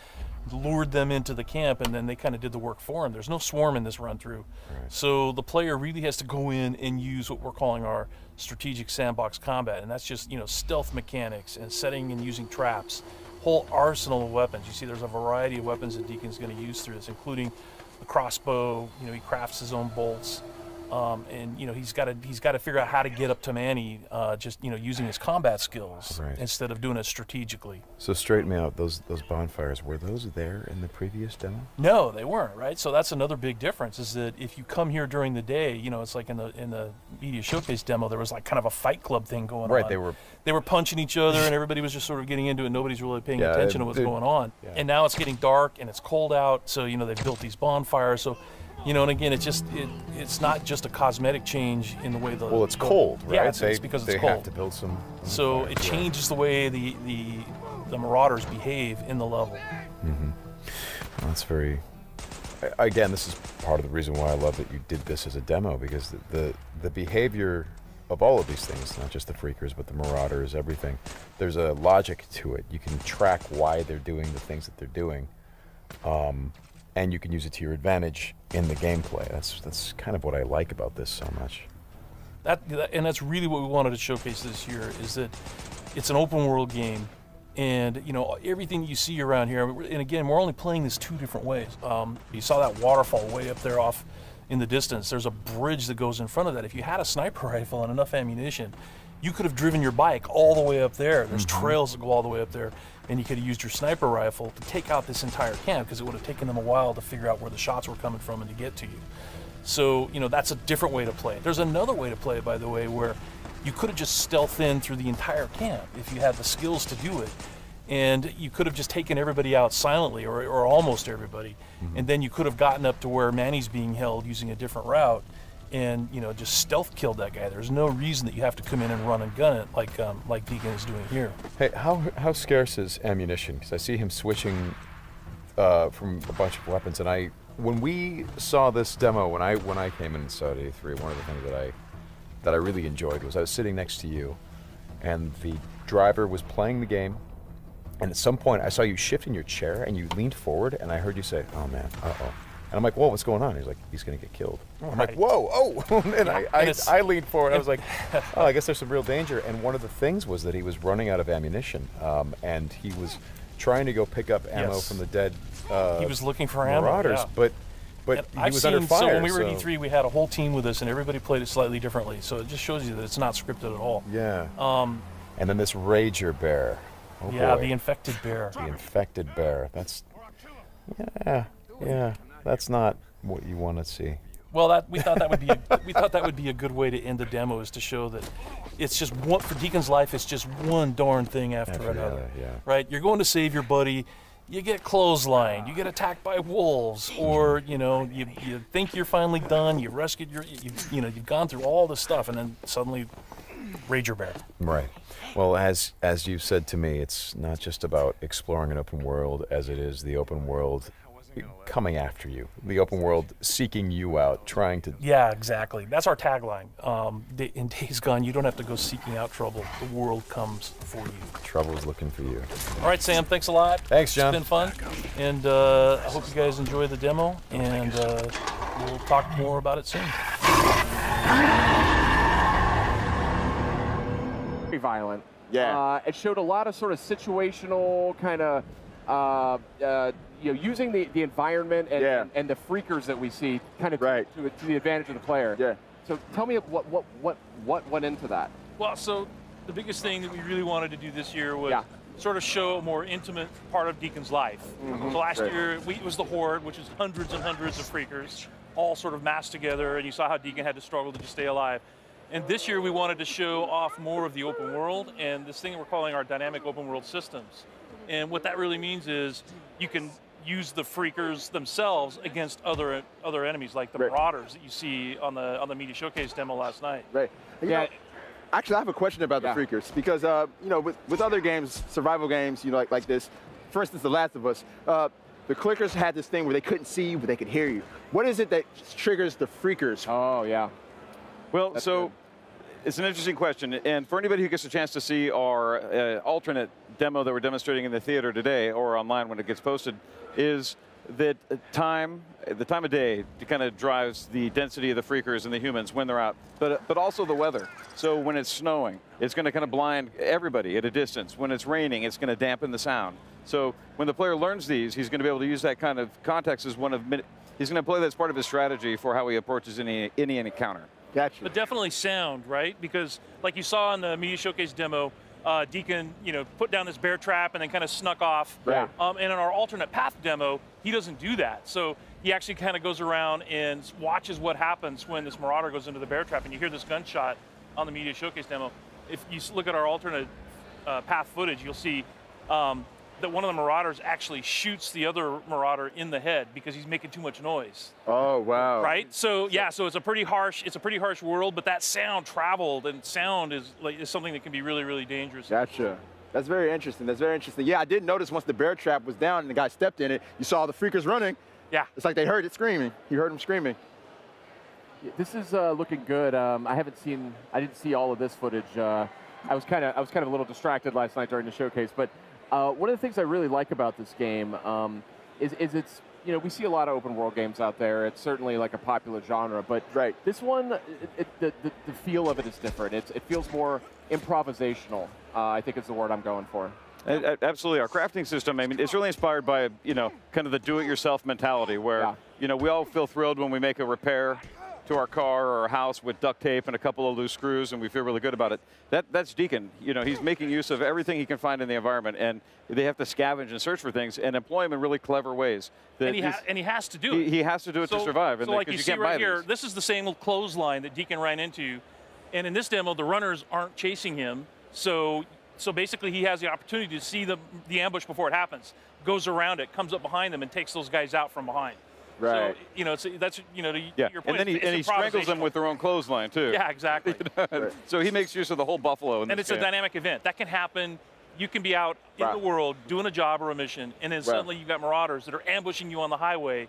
lured them into the camp, and then they kind of did the work for him. There's no swarm in this run-through. Right. So the player really has to go in and use what we're calling our strategic sandbox combat, and that's just, stealth mechanics and setting and using traps whole arsenal of weapons. You see there's a variety of weapons that Deacon's going to use through this, including the crossbow. You know, he crafts his own bolts. And you know he's got to figure out how to get up to Manny, just using his combat skills instead of doing it strategically. So straighten me out. Those bonfires, were those there in the previous demo? No, they weren't. Right. So that's another big difference. Is that if you come here during the day, it's like in the media showcase demo, there was like kind of a fight club thing going on. Right. They were punching each other, and everybody was just sort of getting into it. Nobody's really paying attention to what's going on. Yeah. And now it's getting dark and it's cold out. So they've built these bonfires. So. And again, it's not just a cosmetic change in the way the... Well, it's cold, right? Yeah, it's because it's cold. They have to build some... So it changes the way the Marauders behave in the level. Mm-hmm. Well, that's very... Again, this is part of the reason why I love that you did this as a demo, because the behavior of all of these things, not just the Freakers, but the Marauders, everything, there's a logic to it. You can track why they're doing the things that they're doing. And you can use it to your advantage in the gameplay. That's kind of what I like about this so much. And that's really what we wanted to showcase this year, is that it's an open world game, and everything you see around here. And again, we're only playing this 2 different ways. You saw that waterfall way up there off in the distance. There's a bridge that goes in front of that. If you had a sniper rifle and enough ammunition, you could have driven your bike all the way up there. There's trails that go all the way up there, and you could have used your sniper rifle to take out this entire camp, because it would have taken them a while to figure out where the shots were coming from and to get to you. So, that's a different way to play it. There's another way to play it, by the way, where you could have just stealthed in through the entire camp if you had the skills to do it. And you could have just taken everybody out silently, or almost everybody, and then you could have gotten up to where Manny's being held using a different route, and just stealth killed that guy. There's no reason that you have to come in and run and gun it like Deacon is doing here. Hey, how scarce is ammunition? Because I see him switching from a bunch of weapons, and when we saw this demo, when I came in and saw it at E3, one of the things that I really enjoyed was I was sitting next to you, and the driver was playing the game, and at some point I saw you shift in your chair and you leaned forward, and I heard you say, "Oh man, uh-oh." And I'm like, whoa, what's going on? He's like, he's going to get killed. I'm like, whoa, oh. And I leaned forward. I was like, oh, I guess there's some real danger. And one of the things was that he was running out of ammunition. And he was trying to go pick up ammo from the dead he was looking for Marauders. Ammo, But he was under fire. So when we were at E3, we had a whole team with us, and everybody played it slightly differently. So it just shows you that it's not scripted at all. Yeah. And then this Rager Bear. Oh, yeah, boy. The infected bear. The infected bear. That's... Yeah. That's not what you want to see. Well, we thought that would be a good way to end the demo, is to show that it's just one, for Deacon's life. It's just one darn thing after another. Right? You're going to save your buddy. You get clotheslined. You get attacked by wolves, or you think you're finally done. You rescued you've gone through all this stuff, and then suddenly, Rager Bear. Right. Well, as you've said to me, it's not just about exploring an open world, as it is the open world coming after you, the open world seeking you out, trying to... Yeah, exactly. That's our tagline. In Days Gone, you don't have to go seeking out trouble. The world comes for you. Trouble's looking for you. All right, Sam, thanks a lot. Thanks, John. It's been fun. And I hope you guys enjoy the demo, and we'll talk more about it soon. Very violent. Yeah. It showed a lot of sort of situational kind of... using the environment and the freakers that we see kind of to the advantage of the player. Yeah. So tell me what went into that. Well, so the biggest thing that we really wanted to do this year was sort of show a more intimate part of Deacon's life. So last year it was the Horde, which is hundreds and hundreds of freakers, all sort of massed together, and you saw how Deacon had to struggle to just stay alive. And this year we wanted to show off more of the open world and this thing we're calling our dynamic open world systems. And what that really means is you can use the freakers themselves against other enemies, like the Marauders that you see on the media showcase demo last night. Right. Actually, I have a question about the freakers, because with other games, survival games, like this, for instance, The Last of Us, the clickers had this thing where they couldn't see you, but they could hear you. What is it that triggers the freakers? Oh yeah. Well, it's an interesting question, and for anybody who gets a chance to see our alternate demo that we're demonstrating in the theater today, or online when it gets posted, is that the time of day kind of drives the density of the freakers and the humans when they're out, but also the weather. So when it's snowing, it's going to kind of blind everybody at a distance. When it's raining, it's going to dampen the sound. So when the player learns these, he's going to be able to use that kind of context as one of he's going to play that as part of his strategy for how he approaches any encounter. Gotcha. But definitely sound, right? Because like you saw in the Media Showcase demo, Deacon, put down this bear trap and then kind of snuck off. Right. And in our alternate path demo, he doesn't do that. So he actually kind of goes around and watches what happens when this Marauder goes into the bear trap, and you hear this gunshot on the Media Showcase demo. If you look at our alternate path footage, you'll see that one of the Marauders actually shoots the other Marauder in the head because he's making too much noise. Oh, wow. Right? So yeah, so it's a pretty harsh world, but that sound traveled, and sound is something that can be really, really dangerous. Gotcha. That's very interesting. That's very interesting. Yeah, I did notice once the bear trap was down and the guy stepped in it, you saw the freakers running. Yeah. It's like they heard it screaming. You heard them screaming. This is looking good. I didn't see all of this footage. I was kind of a little distracted last night during the showcase, but one of the things I really like about this game is it's, we see a lot of open world games out there. It's certainly like a popular genre, but this one, the feel of it is different. It feels more improvisational, I think is the word I'm going for. Absolutely. Our crafting system, I mean, it's really inspired by, kind of the do-it-yourself mentality where, we all feel thrilled when we make a repair to our car or our house with duct tape and a couple of loose screws, and we feel really good about it. That's Deacon. He's making use of everything he can find in the environment, and they have to scavenge and search for things and employ them in really clever ways. And he has to do it. He has to do it to survive. So like you see right here, this is the same clothesline that Deacon ran into, and in this demo, the runners aren't chasing him, so basically he has the opportunity to see the ambush before it happens, goes around it, comes up behind them, and takes those guys out from behind. Right. So, that's, to your point. And then he strangles them with their own clothesline, too. Yeah, exactly. So he makes use of the whole buffalo. And it's a dynamic event. That can happen. You can be out in the world doing a job or a mission, and then suddenly you've got Marauders that are ambushing you on the highway,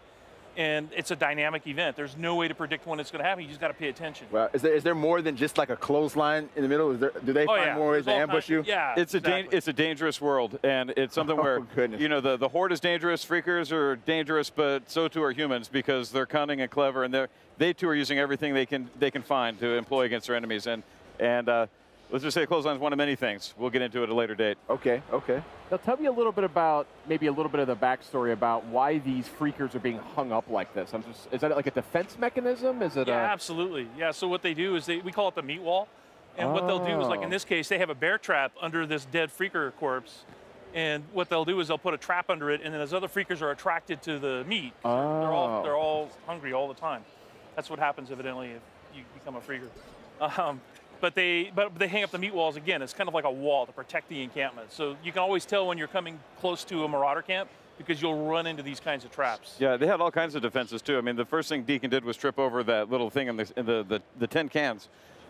and it's a dynamic event. There's no way to predict when it's going to happen. You just got to pay attention. Wow. Is there more than just like a clothesline in the middle? Do they find more ways to ambush you? Yeah, it's a dangerous world, and it's something where the Horde is dangerous, Freakers are dangerous, but so too are humans because they're cunning and clever, and they too are using everything they can find to employ against their enemies. And let's just say clothesline is one of many things. We'll get into it at a later date. Okay. Now tell me a little bit about, maybe a little bit of the backstory about why these freakers are being hung up like this. Is that like a defense mechanism? Is it? Yeah, absolutely. Yeah, so what they do is we call it the meat wall. And what they'll do is, like in this case, they have a bear trap under this dead freaker corpse. And what they'll do is they'll put a trap under it, and then as other freakers are attracted to the meat, they're all hungry all the time. That's what happens, evidently, if you become a freaker. But they hang up the meat walls again. It's kind of like a wall to protect the encampment. So you can always tell when you're coming close to a Marauder camp because you'll run into these kinds of traps. Yeah, they had all kinds of defenses too. I mean, the first thing Deacon did was trip over that little thing in the tin cans,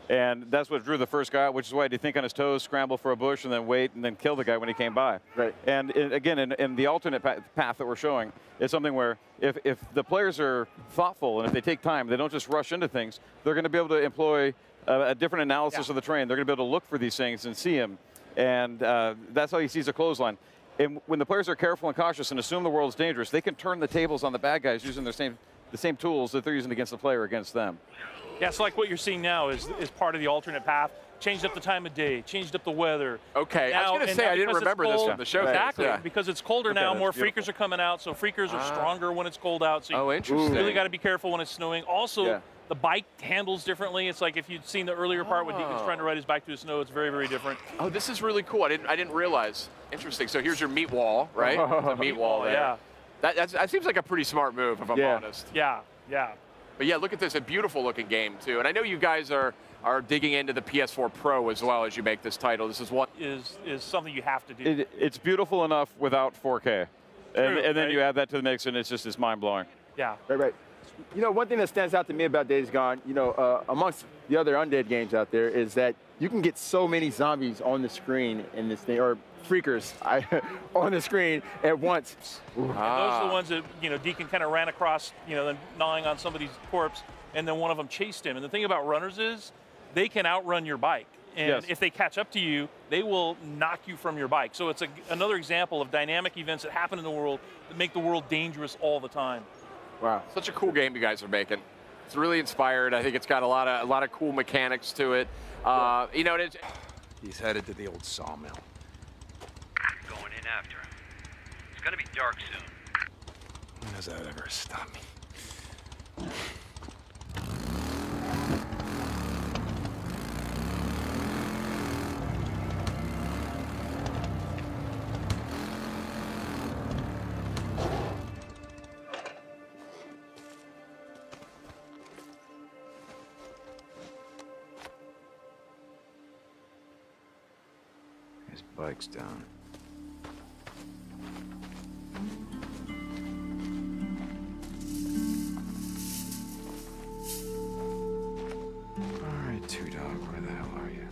and that's what drew the first guy out, which is why he'd think on his toes, scramble for a bush, and then wait, and then kill the guy when he came by. Right. And again, in the alternate path that we're showing, it's something where if the players are thoughtful and if they take time, they don't just rush into things, they're going to be able to employ a different analysis of the terrain. They're going to be able to look for these things and see them. And that's how he sees a clothesline. And when the players are careful and cautious and assume the world's dangerous, they can turn the tables on the bad guys using the same tools that they're using against the player against them. Yeah, so like what you're seeing now is part of the alternate path. Changed up the time of day, changed up the weather. Okay, I was going to say, I didn't remember this from the show. Exactly, because it's colder now, more freakers are coming out, so freakers are stronger when it's cold out. So you really got to be careful when it's snowing. Also, the bike handles differently. It's like if you'd seen the earlier part when Deacon's trying to ride his bike through the snow, it's very, very different. Oh, this is really cool. I didn't realize. Interesting. So here's your meat wall, right? The meat wall there. Yeah. That seems like a pretty smart move, if I'm honest. Yeah, yeah. But yeah, look at this, a beautiful looking game too. And I know you guys are digging into the PS4 Pro as well as you make this title. This is what is something you have to do. It's beautiful enough without 4K. And then you add that to the mix and it's mind-blowing. Yeah. Right. One thing that stands out to me about Days Gone, amongst the other Undead games out there is that you can get so many zombies on the screen in this thing, or freakers on the screen at once. And those are the ones that, Deacon kind of ran across, then gnawing on somebody's corpse, and then one of them chased him. And the thing about runners is they can outrun your bike. And if they catch up to you, they will knock you from your bike. So it's another example of dynamic events that happen in the world that make the world dangerous all the time. Wow, such a cool game you guys are making. It's really inspired. I think it's got a lot of cool mechanics to it. He's headed to the old sawmill. Going in after him. gonna be dark soon. When does that ever stop me? His bike's down. Alright, Two Dog, where the hell are you?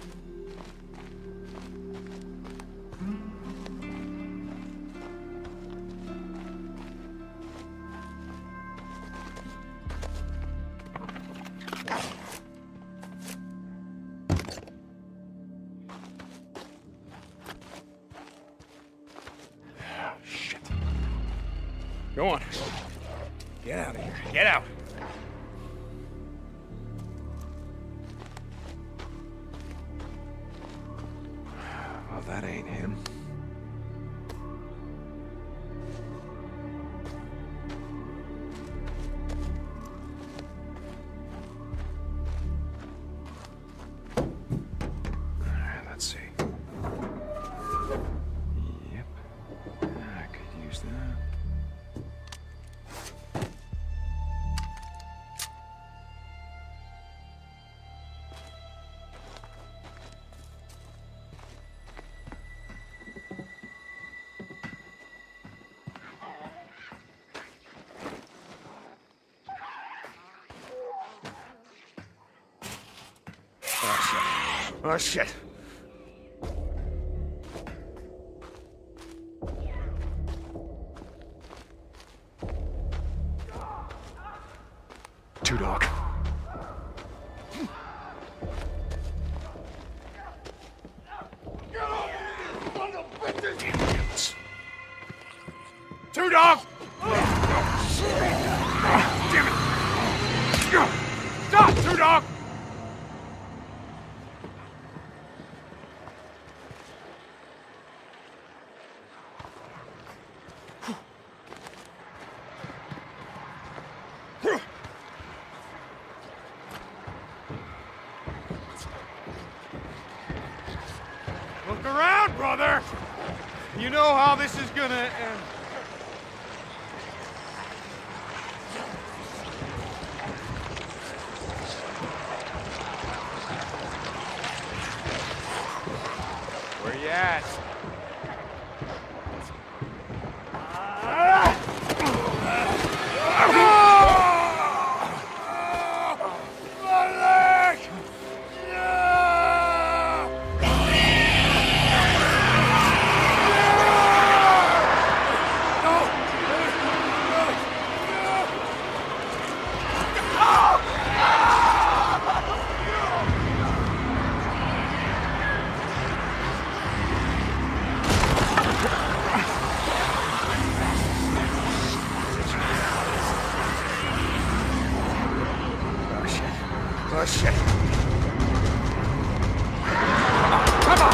Go on. Get out of here. Get out. Well, that ain't him. Alright, let's see. Yep. I could use that. Oh, shit. Two Dog. Two Dog! Damn it! Stop, Two Dog! Look around, brother! You know how this is gonna end. Where you at? Oh, shit. Come on!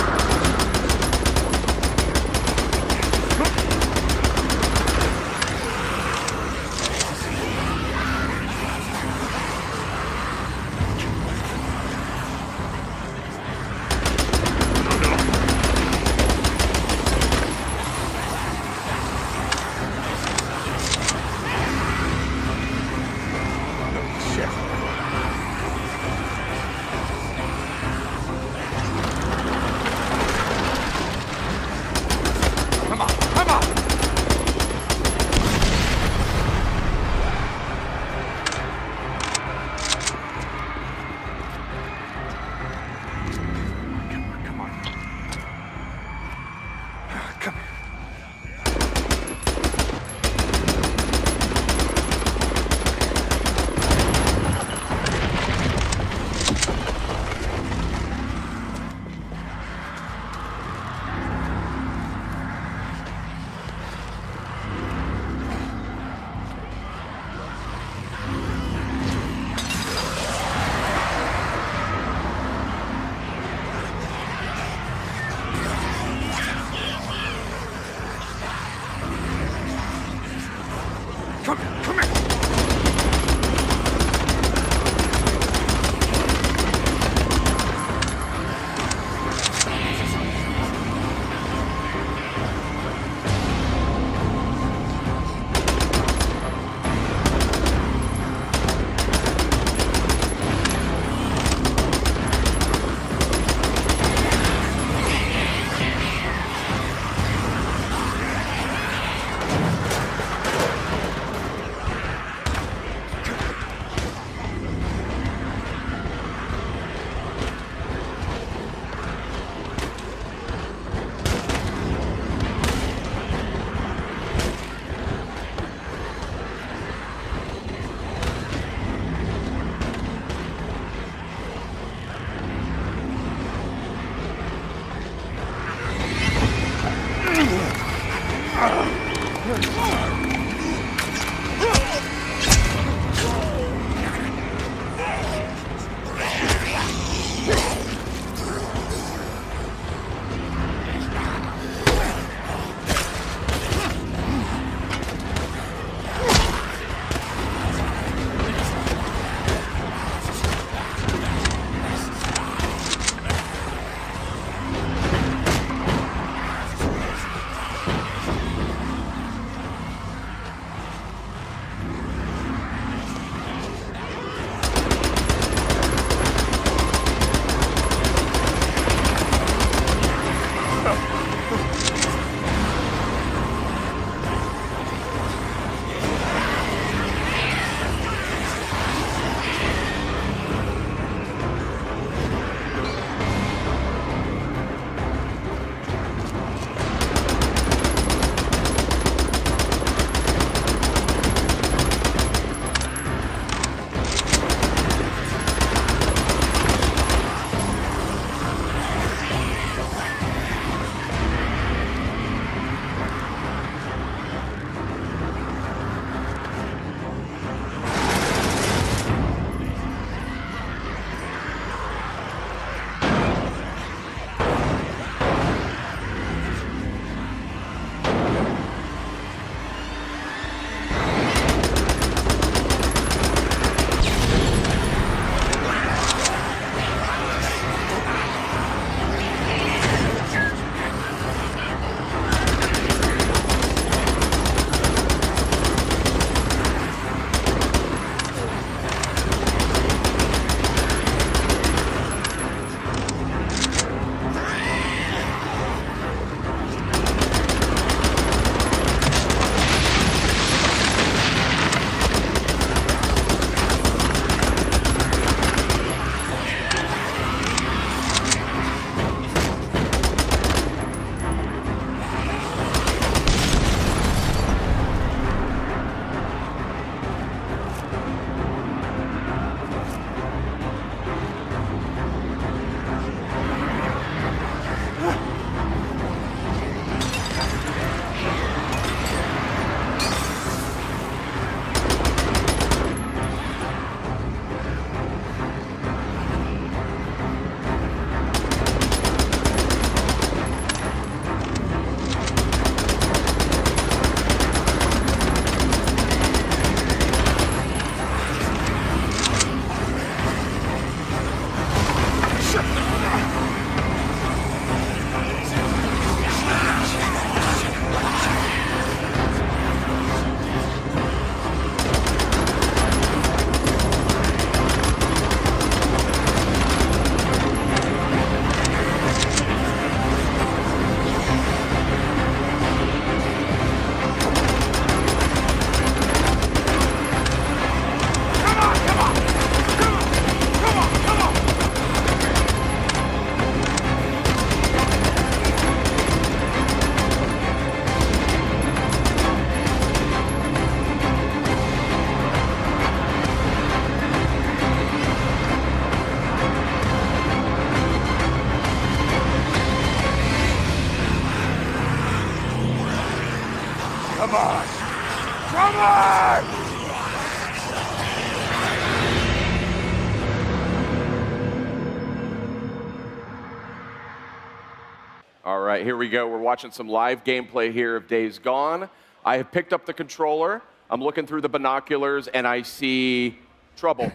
All right, here we go. We're watching some live gameplay here of Days Gone. I have picked up the controller. I'm looking through the binoculars, and I see trouble.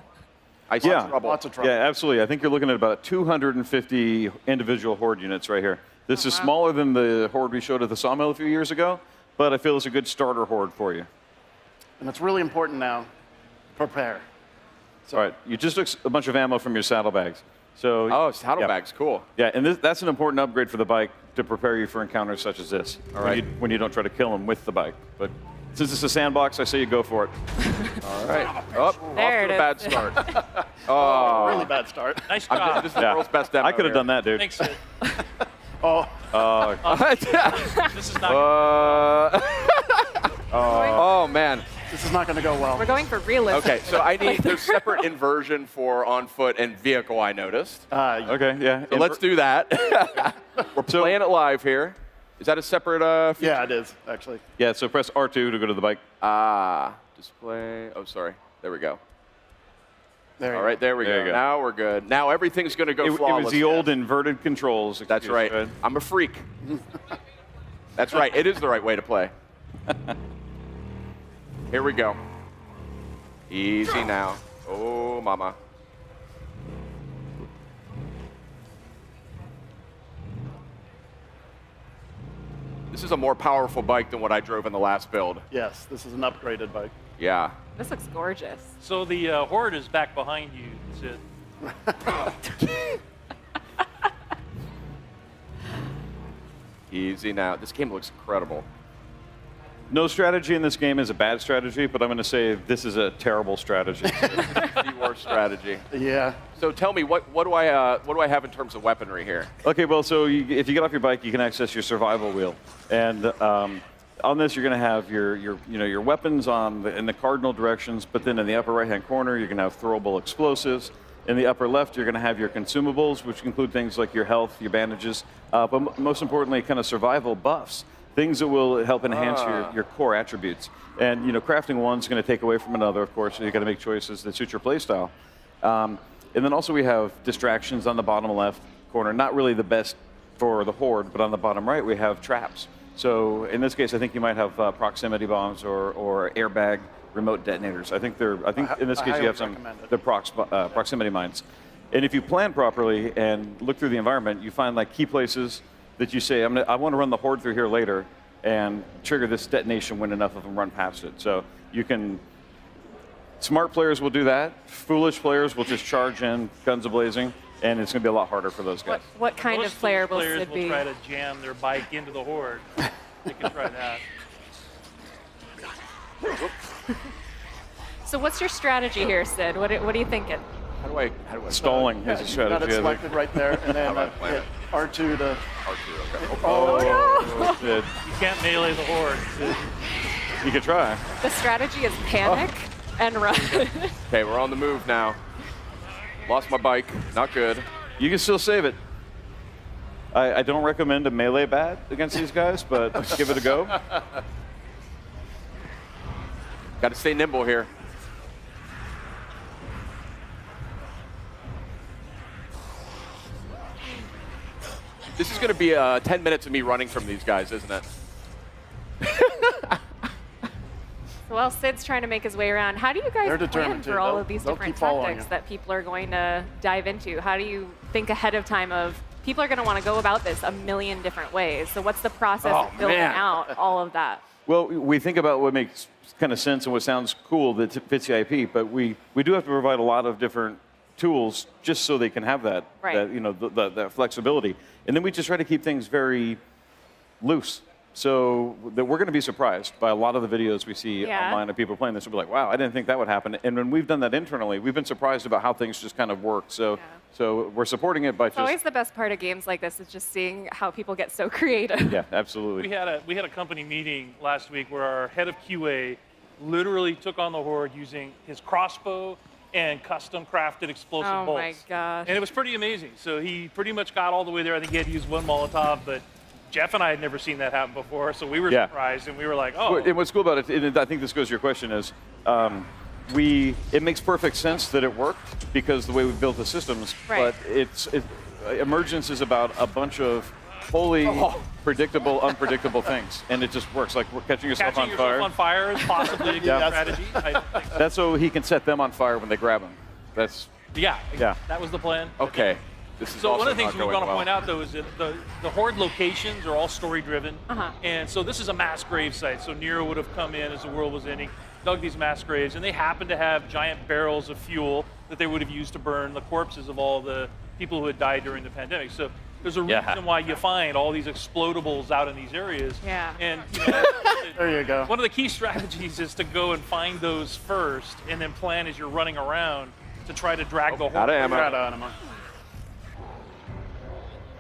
I see trouble. Lots of trouble. Yeah, absolutely. I think you're looking at about 250 individual Horde units right here. This is smaller than the Horde we showed at the Sawmill a few years ago, but I feel it's a good starter Horde for you. And it's really important now, prepare. So, all right, you just took a bunch of ammo from your saddlebags. So, saddlebags, cool. Yeah, and that's an important upgrade for the bike to prepare you for encounters such as this. All right. When you don't try to kill them with the bike. But since it's a sandbox, I say you go for it. All right. Off to a bad start. Really bad start. Nice job. This is the world's best demo. I could have done that, dude. Thanks, Sid. This is not. Oh man. This is not going to go well. We're going for realism. Okay, so there's separate inversion for on foot and vehicle, I noticed. Okay, yeah. So let's do that. We're playing it live here. Is that a separate feature? Yeah, it is, actually. Yeah, so press R2 to go to the bike. Display. Oh, sorry. There we go. There All right, there we go. Now we're good. Now everything's going to go flawless. It was the old inverted controls. That's right. I'm a freak. That's right. It is the right way to play. Here we go. Easy now. Oh, mama. This is a more powerful bike than what I drove in the last build. Yes, this is an upgraded bike. Yeah. This looks gorgeous. So the Horde is back behind you, Sid. Easy now. This game looks incredible. No strategy in this game is a bad strategy, but I'm going to say this is a terrible strategy. The worst strategy. Yeah. So tell me, what do I have in terms of weaponry here? Okay, well, so if you get off your bike, you can access your survival wheel, and on this you're going to have your weapons in the cardinal directions, but then in the upper right-hand corner you're going to have throwable explosives. In the upper left you're going to have your consumables, which include things like your health, your bandages, but most importantly, kind of survival buffs. Things that will help enhance your core attributes. And crafting one's going to take away from another, of course, so you've got to make choices that suit your playstyle. And then also we have distractions on the bottom left corner. Not really the best for the Horde, but on the bottom right we have traps. So in this case, I think you might have proximity bombs or airbag remote detonators. I think in this case you have the proximity mines. And if you plan properly and look through the environment, you find like key places that you say, I want to run the Horde through here later and trigger this detonation when enough of them run past it. So you can, smart players will do that. Foolish players will just charge in, guns a-blazing, and it's going to be a lot harder for those guys. What kind of player will Sid Sid be? Will try to jam their bike into the Horde. They can try that. So what's your strategy here, Sid? What are you thinking? How do I Stalling is a strategy. Got it selected right there, and then hit R2 to... R2, okay. Oh, no! You can't melee the Horde. You could try. The strategy is panic and run. Okay, we're on the move now. Lost my bike. Not good. You can still save it. I don't recommend a melee bat against these guys, but give it a go. Got to stay nimble here. This is going to be 10 minutes of me running from these guys, isn't it? Well, Sid's trying to make his way around. How do you guys plan for all of these different tactics that people are going to dive into? How do you think ahead of time of people are going to want to go about this a million different ways? So what's the process of building out all of that? Well, we think about what makes kind of sense and what sounds cool that fits the IP, but we do have to provide a lot of different tools just so they can have that, that flexibility. And then we just try to keep things very loose. So that we're going to be surprised by a lot of the videos we see online of people playing this. We'll be like, wow, I didn't think that would happen. And when we've done that internally, we've been surprised about how things just kind of work. So we're supporting it by it's always the best part of games like this is just seeing how people get so creative. Yeah, absolutely. We had a company meeting last week where our head of QA literally took on the Horde using his crossbow and custom crafted explosive bolts. Oh my gosh. And it was pretty amazing. So he pretty much got all the way there. I think he had to use one Molotov, but Jeff and I had never seen that happen before, so we were surprised, and we were like, oh. And what's cool about it, and I think this goes to your question, is it makes perfect sense that it worked because the way we built the systems, but Emergence is about a bunch of wholly predictable, unpredictable things, and it just works. Like we're catching yourself on fire. On fire is possibly a good strategy. I don't think so. That's so he can set them on fire when they grab him. That's yeah. That was the plan. Okay. This is so also one of the things we not want to going point out, though, is that the Horde locations are all story-driven. And so this is a mass grave site. So Nero would have come in as the world was ending, dug these mass graves, and they happen to have giant barrels of fuel that they would have used to burn the corpses of all the people who had died during the pandemic. So there's a reason why you find all these explodables out in these areas. Yeah. And you know, there you go. One of the key strategies is to go and find those first, and then plan as you're running around to try to drag the Horde. Out of ammo. Out of ammo.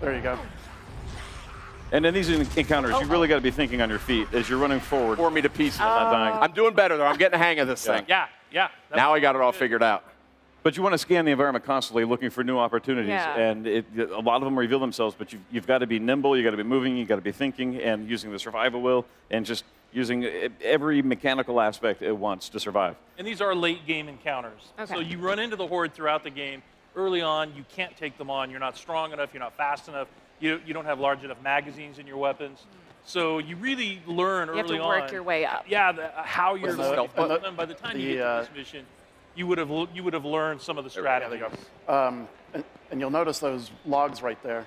There you go. And in these encounters, you really got to be thinking on your feet as you're running forward. Tore me to pieces. Not dying. I'm doing better, though. I'm getting the hang of this thing. Yeah. Now I got it all figured out. But you want to scan the environment constantly, looking for new opportunities. Yeah. And a lot of them reveal themselves, but you've got to be nimble, you've got to be moving, you've got to be thinking, and using the survival will, and just using every mechanical aspect at once to survive. And these are late game encounters. Okay. So you run into the Horde throughout the game. Early on, you can't take them on. You're not strong enough. You're not fast enough. You don't have large enough magazines in your weapons. So you really learn early on. You have to work your way up. Yeah, how you're going to fight them. By the time you get to this mission, you would have learned some of the strategies. And you'll notice those logs right there.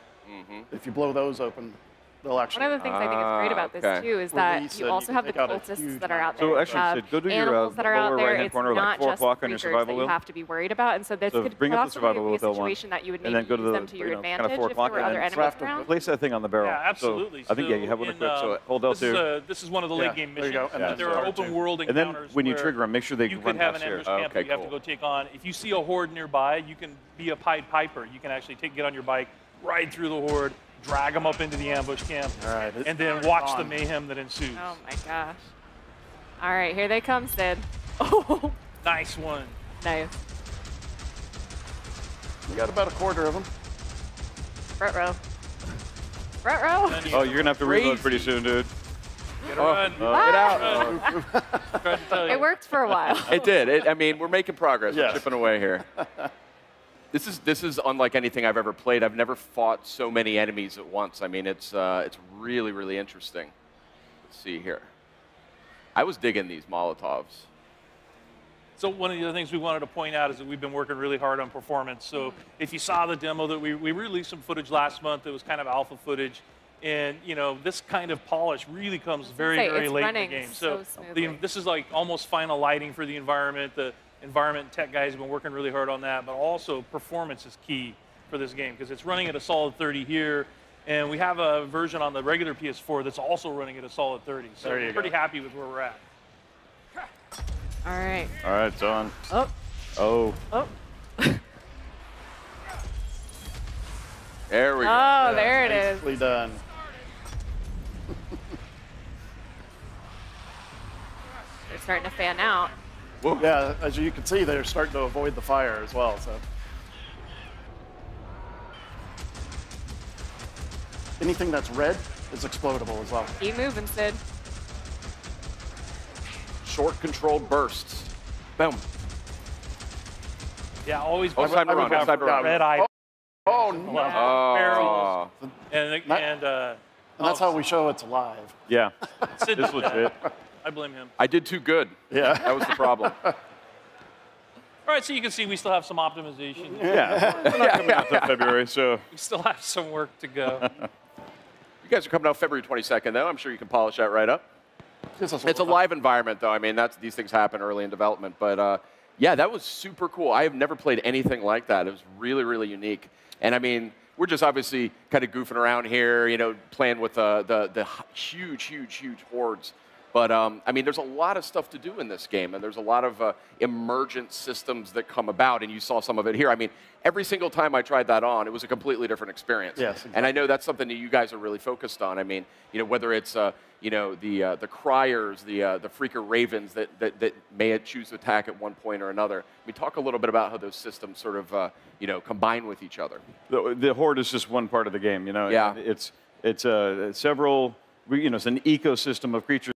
If you blow those open, they'll actually. One of the things I think is great about this too is that you also have the cultists that are out there. So actually, Sid, go to your animals that are out lower there. right-hand It's corner, not like 4 just o'clock on your creatures survival that you wheel. have to be worried about, and so this So could bring up the possibly survival be a wheel, Bill, situation that you would and maybe then go to use the them to your kind advantage of 4 if o'clock, there were other and enemies then around. place that thing on the barrel. Yeah, absolutely. So I think you have one equipped. So hold L2. This is one of the late game missions. There you go. But there are open world And then encounters. when you where trigger them, make sure they you run could have past an here. ambush camp that you have to go take on. If you see a Horde nearby, you can be a Pied Piper. You can actually get on your bike, ride through the Horde, drag them up into the ambush camp, and then watch the mayhem that ensues. Oh my gosh. All right, here they come, Sid. Oh. Nice one. Nice. We got about a quarter of them. Front row. Front row. Oh, you're going to have to reload pretty soon, dude. Get run. Get out. It worked for a while. It did. I mean, we're making progress. We're chipping away here. This is unlike anything I've ever played. I've never fought so many enemies at once. I mean, it's really, really interesting. Let's see here. I was digging these Molotovs. So one of the other things we wanted to point out is that we've been working really hard on performance. So if you saw the demo that we released some footage last month that was kind of alpha footage, and you know this kind of polish really comes very late in the game. So this is like almost final lighting for the environment. The environment and tech guys have been working really hard on that, but also performance is key for this game because it's running at a solid 30 here, and we have a version on the regular PS4 that's also running at a solid 30. So we're pretty happy with where we're at. All right. All right, it's on. Oh. Oh. Oh. There we go. Oh, there it is. Nicely done. They're starting to fan out. Whoa. Yeah, as you can see, they're starting to avoid the fire as well. So, anything that's red is explodable as well. Keep moving, Sid. Short controlled bursts. Boom. Yeah, always Oh, side run. Side run. red eye. Oh, no. Barrels. And that's how we show it's alive. Yeah. Sid This did legit. that. I blame him. I did too good. Yeah. That was the problem. All right, so you can see we still have some optimization. Yeah. We're not coming out until February, so. We still have some work to go. You guys are coming out February 22nd, though. I'm sure you can polish that right up. It's a live environment, though. I mean, these things happen early in development. But, yeah, that was super cool. I have never played anything like that. It was really, really unique. And, I mean, we're just obviously kind of goofing around here, you know, playing with the huge hordes. But, I mean, there's a lot of stuff to do in this game, and there's a lot of emergent systems that come about, and you saw some of it here. I mean, every single time I tried that on, it was a completely different experience. Yes, exactly. And I know that's something that you guys are really focused on. I mean, you know, whether it's, you know, the criers, the freaker ravens that may choose to attack at one point or another. I mean, talk a little bit about how those systems sort of, you know, combine with each other. The horde is just one part of the game, you know. Yeah. It's several, you know, it's an ecosystem of creatures